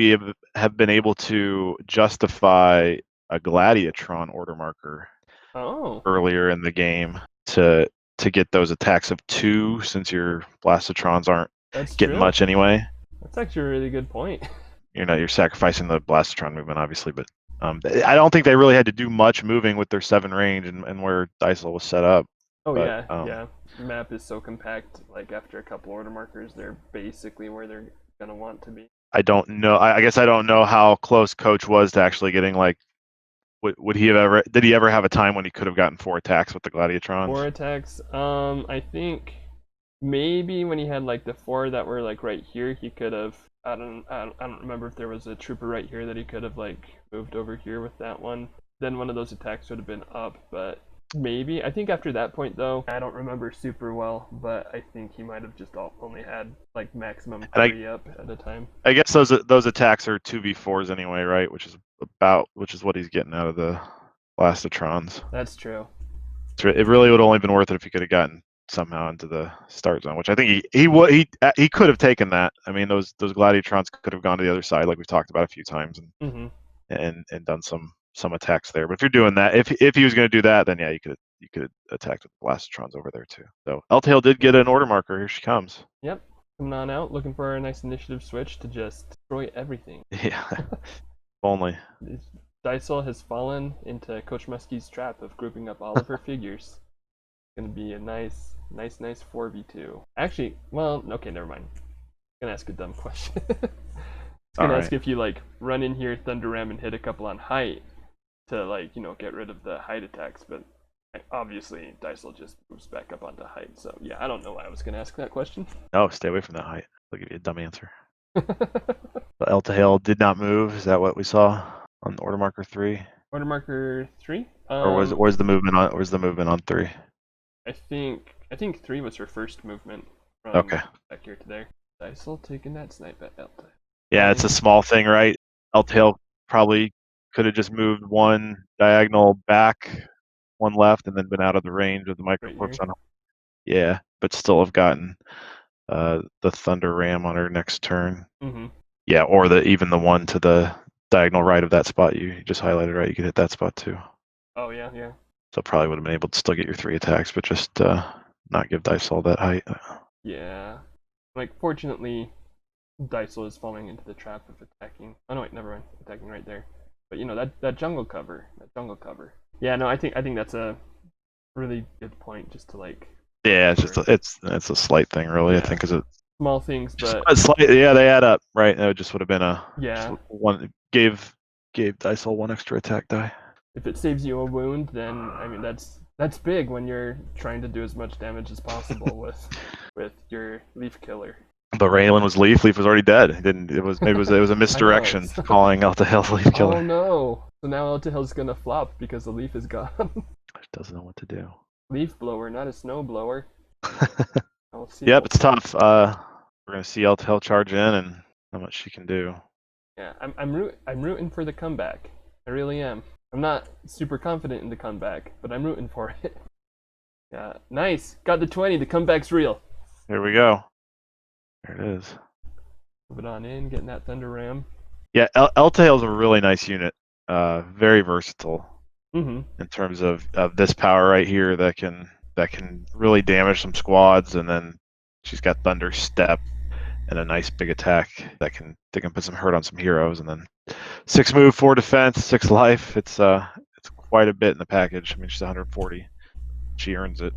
have been able to justify a Gladiatron order marker earlier in the game to get those attacks of 2, since your Blastotrons aren't getting much anyway. That's actually a really good point. You're sacrificing the Blastron movement, obviously, but I don't think they really had to do much moving with their 7 range and where Dysole was set up. Oh But yeah. Map is so compact. Like after a couple order markers, they're basically where they're gonna want to be. I don't know. I guess I don't know how close Coach was to actually getting like. Would he have ever? Did he ever have a time when he could have gotten 4 attacks with the Gladiatrons? 4 attacks. I think maybe when he had like the 4 that were like right here, he could have. I don't remember if there was a trooper right here that he could have like moved over here with that one. Then one of those attacks would have been up, but maybe. I think after that point though, I don't remember super well, but I think he might have just only had like maximum 3 up at a time. I guess those attacks are 2v4s anyway, right? Which is what he's getting out of the Blastatrons. That's true. It really would have only been worth it if he could have gotten somehow into the start zone, which I think he could have taken that. I mean, those Gladiatrons could have gone to the other side, like we've talked about a few times, and done some attacks there. But if you're doing that, if he was going to do that, then yeah, you could have attacked with the Blastatrons over there too. So L-Tail did get an order marker. Here she comes. Yep, coming on out, looking for a nice initiative switch to just destroy everything. Yeah, only. Dysole has fallen into CoachMuskie's trap of grouping up all of her figures. Gonna be a nice 4v2. Actually, well, okay, never mind. I'm gonna ask a dumb question. I'm gonna ask if you like run in here, Thunder Ram, and hit a couple on height to like get rid of the height attacks, but obviously Dysole just moves back up onto height. So yeah, I don't know why I was gonna ask that question. No, stay away from that height. I'll give you a dumb answer. But El-Tail did not move. Is that what we saw on order marker 3? Order marker 3? Or was the movement on 3? I think 3 was her first movement from back here to there. Dysole taking that snipe at El-Tail. Yeah, it's a small thing, right? El-Tail probably could have just moved 1 diagonal back, 1 left, and then been out of the range of the microcorps on. Yeah, but still have gotten the Thunder Ram on her next turn. Yeah, or even the one to the diagonal right of that spot you just highlighted, right? You could hit that spot too. Oh yeah. So probably would have been able to still get your 3 attacks, but just not give Dysole that height. Yeah. Like, fortunately, Dysole is falling into the trap of attacking. Oh no, wait, never mind. Attacking right there. But that jungle cover. Yeah, no, I think that's a really good point, just to like. Yeah, it's just it's a slight thing, really. Yeah. I think, is it small things, but yeah, they add up, right? It just would have been one gave Dysole 1 extra attack die. If it saves you a wound, then I mean that's big when you're trying to do as much damage as possible with your leaf killer. But Raelin was Leaf. Leaf was already dead. It was a misdirection calling El-Tail's Leaf killer. Oh no! So now El-Tail's gonna flop because the leaf is gone. It doesn't know what to do. Leaf blower, not a snow blower. Yep, it's tough. We're gonna see El-Tail charge in and how much she can do. Yeah, I'm rooting for the comeback. I really am. I'm not super confident in the comeback, but I'm rooting for it. Yeah, nice. Got the 20. The comeback's real. Here we go. There it is. Move it on in, getting that Thunder Ram. Yeah, El-Tail's a really nice unit. Very versatile. In terms of this power right here that can really damage some squads, and then she's got Thunder Step and a nice big attack that can put some hurt on some heroes, and then 6 move, 4 defense, 6 life. It's quite a bit in the package. I mean, she's 140. She earns it.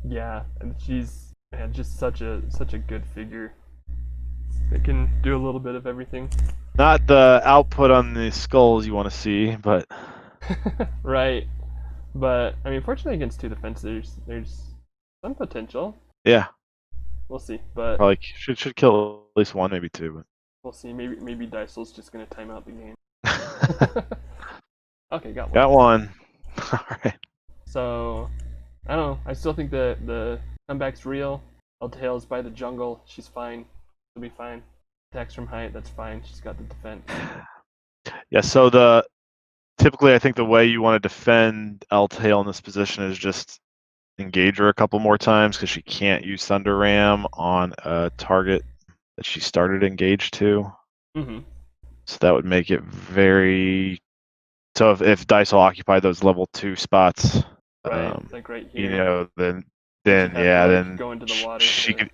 Yeah, and she's just such a good figure. It can do a little bit of everything. Not the output on the skulls you want to see, but right. But I mean, fortunately against 2 defense, there's some potential. Yeah. We'll see, but probably should kill at least 1, maybe 2. But we'll see. Maybe Dysole's just gonna time out the game. Okay, got 1. Got 1. All right. So I don't know. I still think the comeback's real. El-Tail's by the jungle. She's fine. She'll be fine. Attacks from height. That's fine. She's got the defense. Yeah. So typically, I think the way you want to defend El-Tail in this position is just engage her a couple more times, because she can't use Thunder Ram on a target that she started engaged to. So that would make it very. So if Dysole occupied those level 2 spots, right, like right here, then go into the water. She could,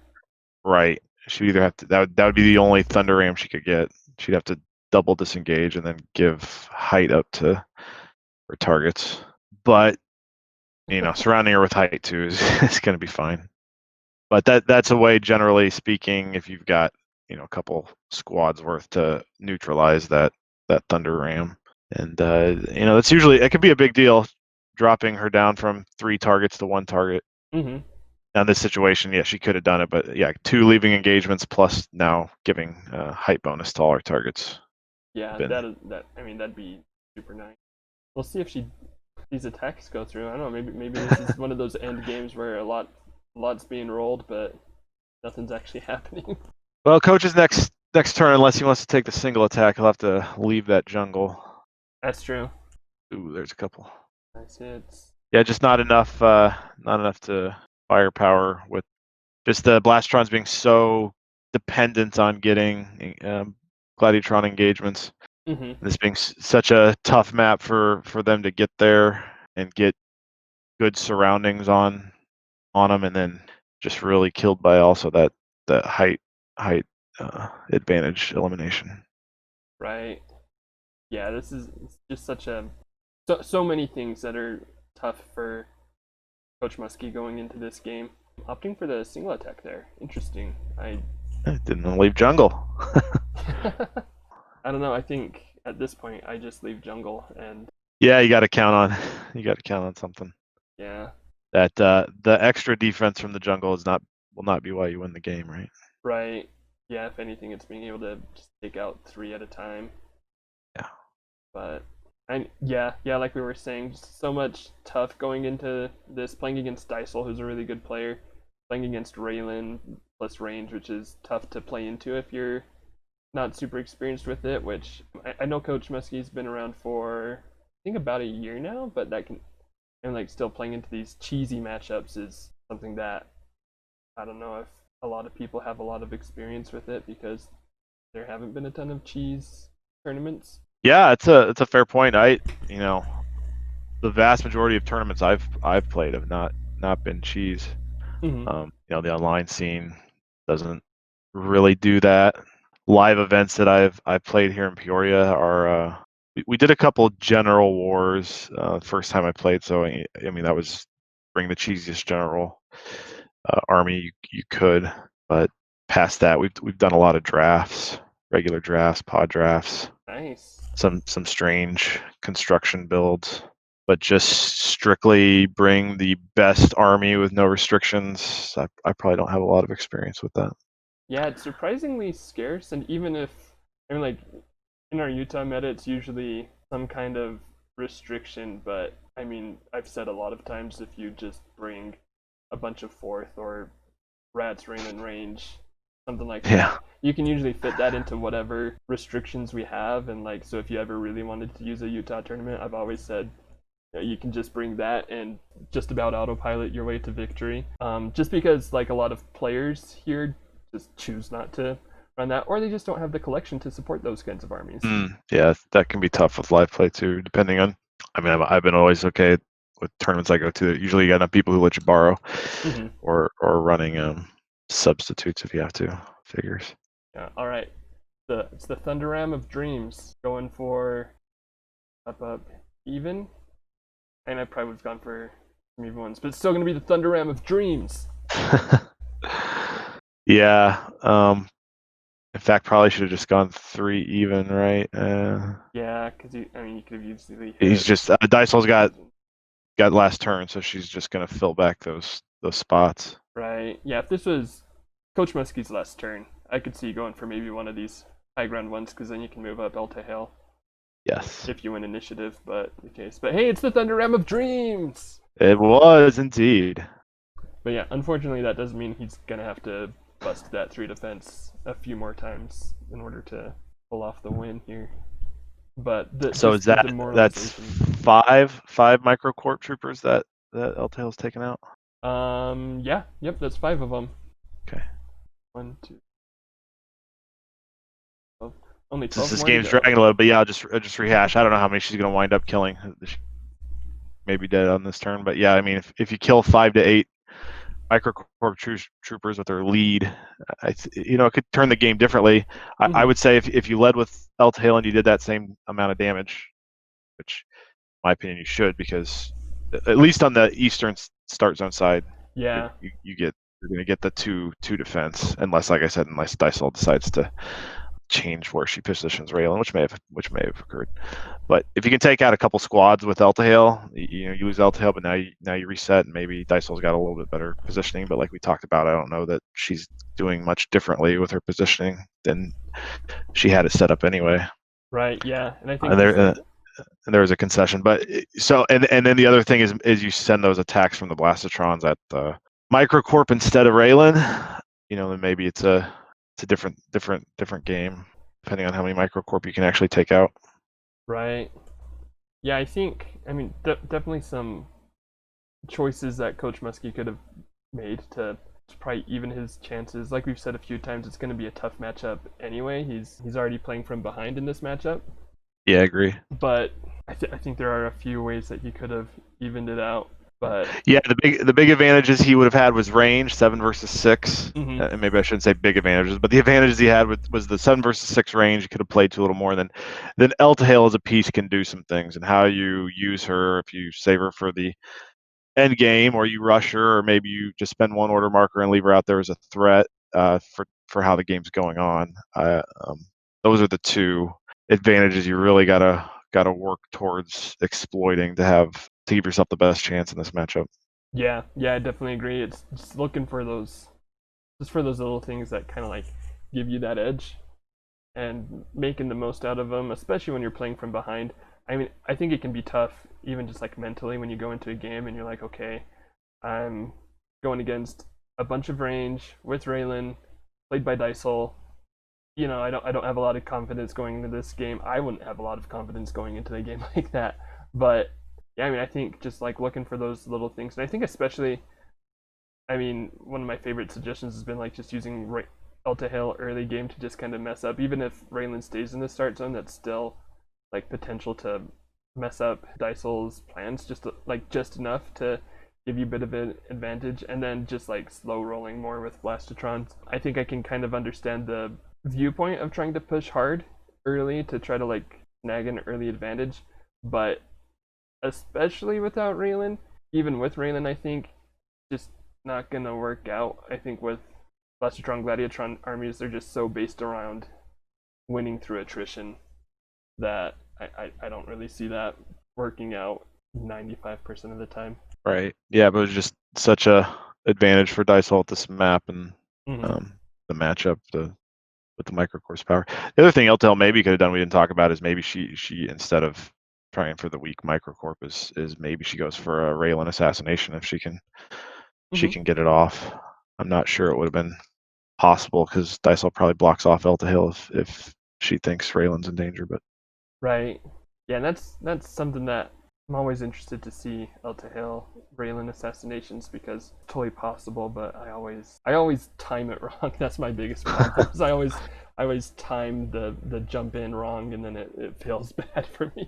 right, she'd either have to that would be the only Thunder Ram she could get. She'd have to double disengage and then give height up to her targets. But surrounding her with height too is going to be fine. But that's a way, generally speaking, if you've got a couple squads worth to neutralize that Thunder Ram, and that's usually it can be a big deal, dropping her down from 3 targets to 1 target. Mm-hmm. Now in this situation, yeah, she could have done it, but yeah, 2 leaving engagements plus now giving height bonus to all her targets. Yeah, that'd be super nice. We'll see if these attacks go through. I don't know. Maybe this is one of those end games where a lot's being rolled, but nothing's actually happening. Well, Coach's next turn, unless he wants to take the single attack, he'll have to leave that jungle. That's true. Ooh, there's a couple. Nice hits. Yeah, just not enough to firepower with just the Blastrons being so dependent on getting Gladiatron engagements. Mm-hmm. This being such a tough map for them to get there and get good surroundings on them, and then just really killed by also that height advantage elimination. Right. Yeah, this is just such so many things that are tough for CoachMuskie going into this game. Opting for the single attack there. Interesting. I didn't leave jungle. I don't know. I think at this point I just leave jungle and. Yeah, you got to count on something. Yeah. That the extra defense from the jungle will not be why you win the game, right? Right. Yeah. If anything, it's being able to just take out 3 at a time. Yeah. But. Yeah, like we were saying, just so much tough going into this, playing against Dysole, who's a really good player, playing against Raelin plus range, which is tough to play into if you're not super experienced with it, which I know CoachMuskie's been around for, I think, about a year now, but that can, and like still playing into these cheesy matchups is something that I don't know if a lot of people have a lot of experience with it because there haven't been a ton of cheese tournaments. Yeah, it's a fair point. The vast majority of tournaments I've played have not been cheese. Mm-hmm. The online scene doesn't really do that. Live events that I've played here in Peoria are we did a couple general wars first time I played, so I mean that was bring the cheesiest general army you could, but past that we've done a lot of drafts, regular drafts, pod drafts. Nice. Some strange construction builds, but just strictly bring the best army with no restrictions. I probably don't have a lot of experience with that. Yeah, it's surprisingly scarce, and even if, like, in our Utah meta, it's usually some kind of restriction, but, I've said a lot of times if you just bring a bunch of 4th or Rats Rain in range, something like that, you can usually fit that into whatever restrictions we have, and, so if you ever really wanted to use a Utah tournament, I've always said, you can just bring that and just about autopilot your way to victory. Just because, a lot of players here just choose not to run that, or they just don't have the collection to support those kinds of armies. Yeah, that can be tough with live play too, depending on. I've been always okay with tournaments I go to. Usually, you got enough people who let you borrow, or running substitutes if you have to. Figures. Yeah. All right. It's the Thunder Ram of Dreams going for up even, and I probably would have gone for some even ones, but it's still going to be the Thunder Ram of Dreams. Yeah. In fact, probably should have just gone 3 even, right? Yeah, because you could have easily. He's just Dysole's got last turn, so she's just gonna fill back those spots. Right. Yeah. If this was CoachMuskie's last turn, I could see you going for maybe one of these high ground ones, because then you can move up El Tehel. Yes. If you win initiative, but hey, it's the Thunder Ram of Dreams. It was indeed. But yeah, unfortunately, that does mean he's gonna have to bust that 3 defense a few more times in order to pull off the win here. But so is that's 5 microcorp troopers that El Tehil's taken out? Yeah, yep, that's 5 of them. Okay. 1, 2. Only 12 Since this more game's dragging a little bit, yeah, I'll just rehash. I don't know how many she's gonna wind up killing. Maybe dead on this turn, but yeah, if you kill 5 to 8 Microcorp troopers with their lead, it could turn the game differently. I would say if you led with El Tail and you did that same amount of damage, which in my opinion you should, because at least on the eastern start zone side, Yeah. you're going to get the two defense, unless, like I said, unless Dysole decides to change where she positions Raelin, which may have occurred. But if you can take out a couple squads with Eltahale, you lose Eltahale, but now you reset, and maybe Dysole's got a little bit better positioning. But like we talked about, I don't know that she's doing much differently with her positioning than she had it set up anyway. Right. Yeah, and I think and there was a concession, but so and then the other thing is you send those attacks from the Blastotrons at the Microcorp instead of Raelin. Then maybe it's a different game depending on how many Microcorp you can actually take out. Right. Yeah, I think, definitely some choices that Coach Muskie could have made to probably even his chances. Like we've said a few times, it's going to be a tough matchup anyway. He's already playing from behind in this matchup. Yeah, I agree. But I think there are a few ways that he could have evened it out. But yeah, the big advantages he would have had was range, 7 versus 6. And maybe I shouldn't say big advantages, but the advantages he had was the 7 versus 6 range. He could have played to a little more. Then Eltahale as a piece can do some things, and how you use her, if you save her for the end game, or you rush her, or maybe you just spend one order marker and leave her out there as a threat for how the game's going on. Those are the two advantages you really gotta work towards exploiting to give yourself the best chance in this matchup. Yeah, I definitely agree. It's just looking for those little things that kind of like give you that edge and making the most out of them, especially when you're playing from behind. I think it can be tough, even just like mentally, when you go into a game and you're like, okay, I'm going against a bunch of range with Raelin, played by Dysole. I don't have a lot of confidence going into this game. I wouldn't have a lot of confidence going into a game like that. But yeah, I think just like looking for those little things, and I think especially, one of my favorite suggestions has been like just using Eltahale early game to just kind of mess up. Even if Raelin stays in the start zone, that's still like potential to mess up Dysole's plans just enough to give you a bit of an advantage, and then just like slow rolling more with Blastotrons. I think I can kind of understand the viewpoint of trying to push hard early to try to like snag an early advantage, but especially without Raelin, even with Raelin, I think just not gonna work out. I think with Blastotron Gladiatron armies, they're just so based around winning through attrition that I don't really see that working out 95% of the time. Right. Yeah, but it was just such a advantage for Dysole at this map and the matchup with the Microcore's power. The other thing Eltahale maybe could have done we didn't talk about is maybe she instead of trying for the weak Microcorp is maybe she goes for a Raelin assassination if she can get it off. I'm not sure it would have been possible because Dysole probably blocks off Eltahale if she thinks Raelin's in danger. But right, yeah, and that's something that I'm always interested to see Eltahale Raelin assassinations, because it's totally possible, but I always time it wrong. That's my biggest problem. Is I always time the jump in wrong, and then it feels bad for me.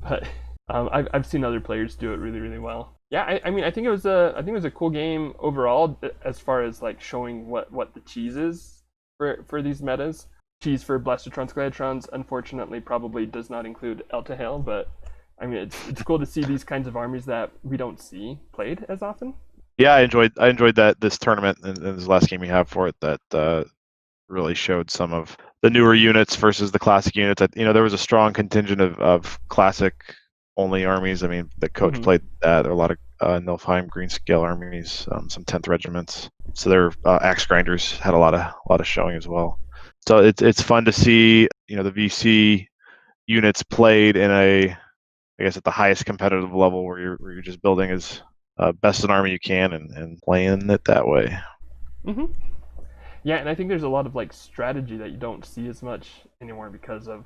But I've seen other players do it really, really well. Yeah, I think it was a cool game overall as far as like showing what the cheese is for these metas. Cheese for Blastotrons, Gladiatrons, unfortunately, probably does not include Eltahale, but it's cool to see these kinds of armies that we don't see played as often. Yeah, I enjoyed that this tournament and this last game we have for it that really showed some of the newer units versus the classic units. There was a strong contingent of classic only armies. The coach played that. There were a lot of Nilfheim green scale armies, some 10th regiments. So their axe grinders had a lot of showing as well. So it's fun to see the VC units played in I guess at the highest competitive level where you're just building as best an army you can and playing it that way. Yeah, and I think there's a lot of like strategy that you don't see as much anymore because of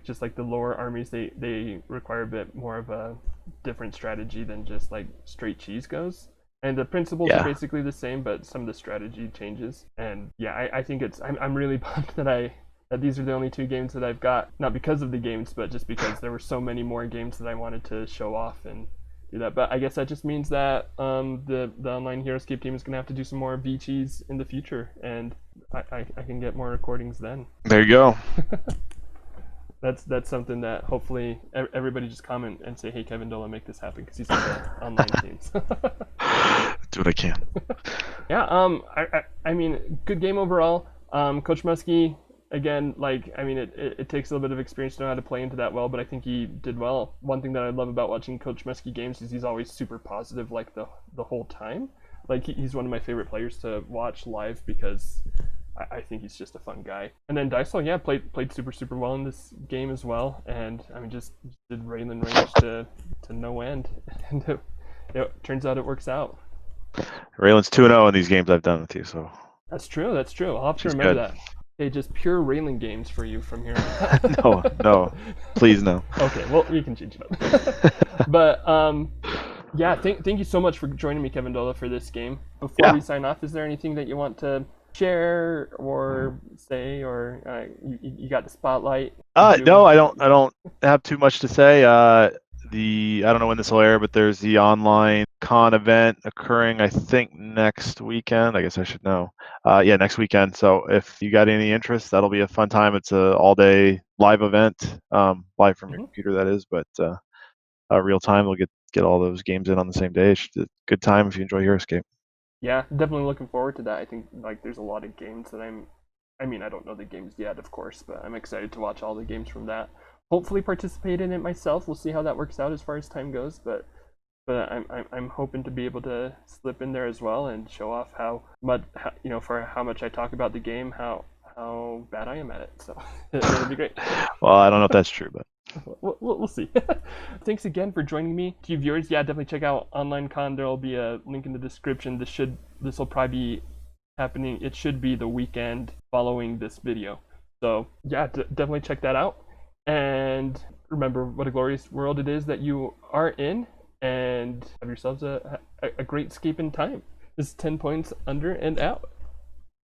just like the lower armies, they require a bit more of a different strategy than just like straight cheese goes. And the principles are basically the same, but some of the strategy changes. And yeah, I think I'm really bummed that these are the only 2 games that I've got, not because of the games, but just because there were so many more games that I wanted to show off and do that. But I guess that just means that the online HeroScape team is gonna have to do some more VCheese in the future, and I can get more recordings then. There you go. That's something that hopefully everybody just comment and say, hey, kevindola, make this happen, because he's on the online teams. Do what I can. Yeah, I mean, good game overall. CoachMuskie, again, like, I mean, it takes a little bit of experience to know how to play into that well, but I think he did well. One thing that I love about watching CoachMuskie games is he's always super positive, like, the whole time. Like, he's one of my favorite players to watch live, because I think he's just a fun guy. And then Dysole, yeah, played super well in this game as well, and I mean, just did Raelin range to no end, and it turns out it works out. Raelin's 2-0 in these games I've done with you, so. That's true. I'll have to She's remember good. that. Okay, just pure Raelin games for you from here No, please no. Okay, well, we can change it up. But yeah, thank you so much for joining me, kevindola, for this game. Before we sign off, is there anything that you want to share or say, or you got the spotlight? No, I don't have too much to say. I don't know when this will air, but there's the online con event occurring, I think, next weekend. I guess I should know. Yeah, next weekend. So if you got any interest, that'll be a fun time. It's a all-day live event, live from your computer, that is, but real time. We'll get all those games in on the same day. It's a good time if you enjoy HeroScape. Yeah, definitely looking forward to that. I think like there's a lot of games that I mean, I don't know the games yet, of course, but I'm excited to watch all the games from that. Hopefully participate in it myself. We'll see how that works out as far as time goes, but I'm hoping to be able to slip in there as well and show off how much, you know, for how much I talk about the game, how bad I am at it. So it'll be great. Well, I don't know if that's true, but we'll see. Thanks again for joining me. To you viewers, yeah, definitely check out OnlineCon. There'll be a link in the description. This will probably be happening. It should be the weekend following this video. So yeah, definitely check that out. And remember what a glorious world it is that you are in, and have yourselves a great escape in time. This is 10 points under and out.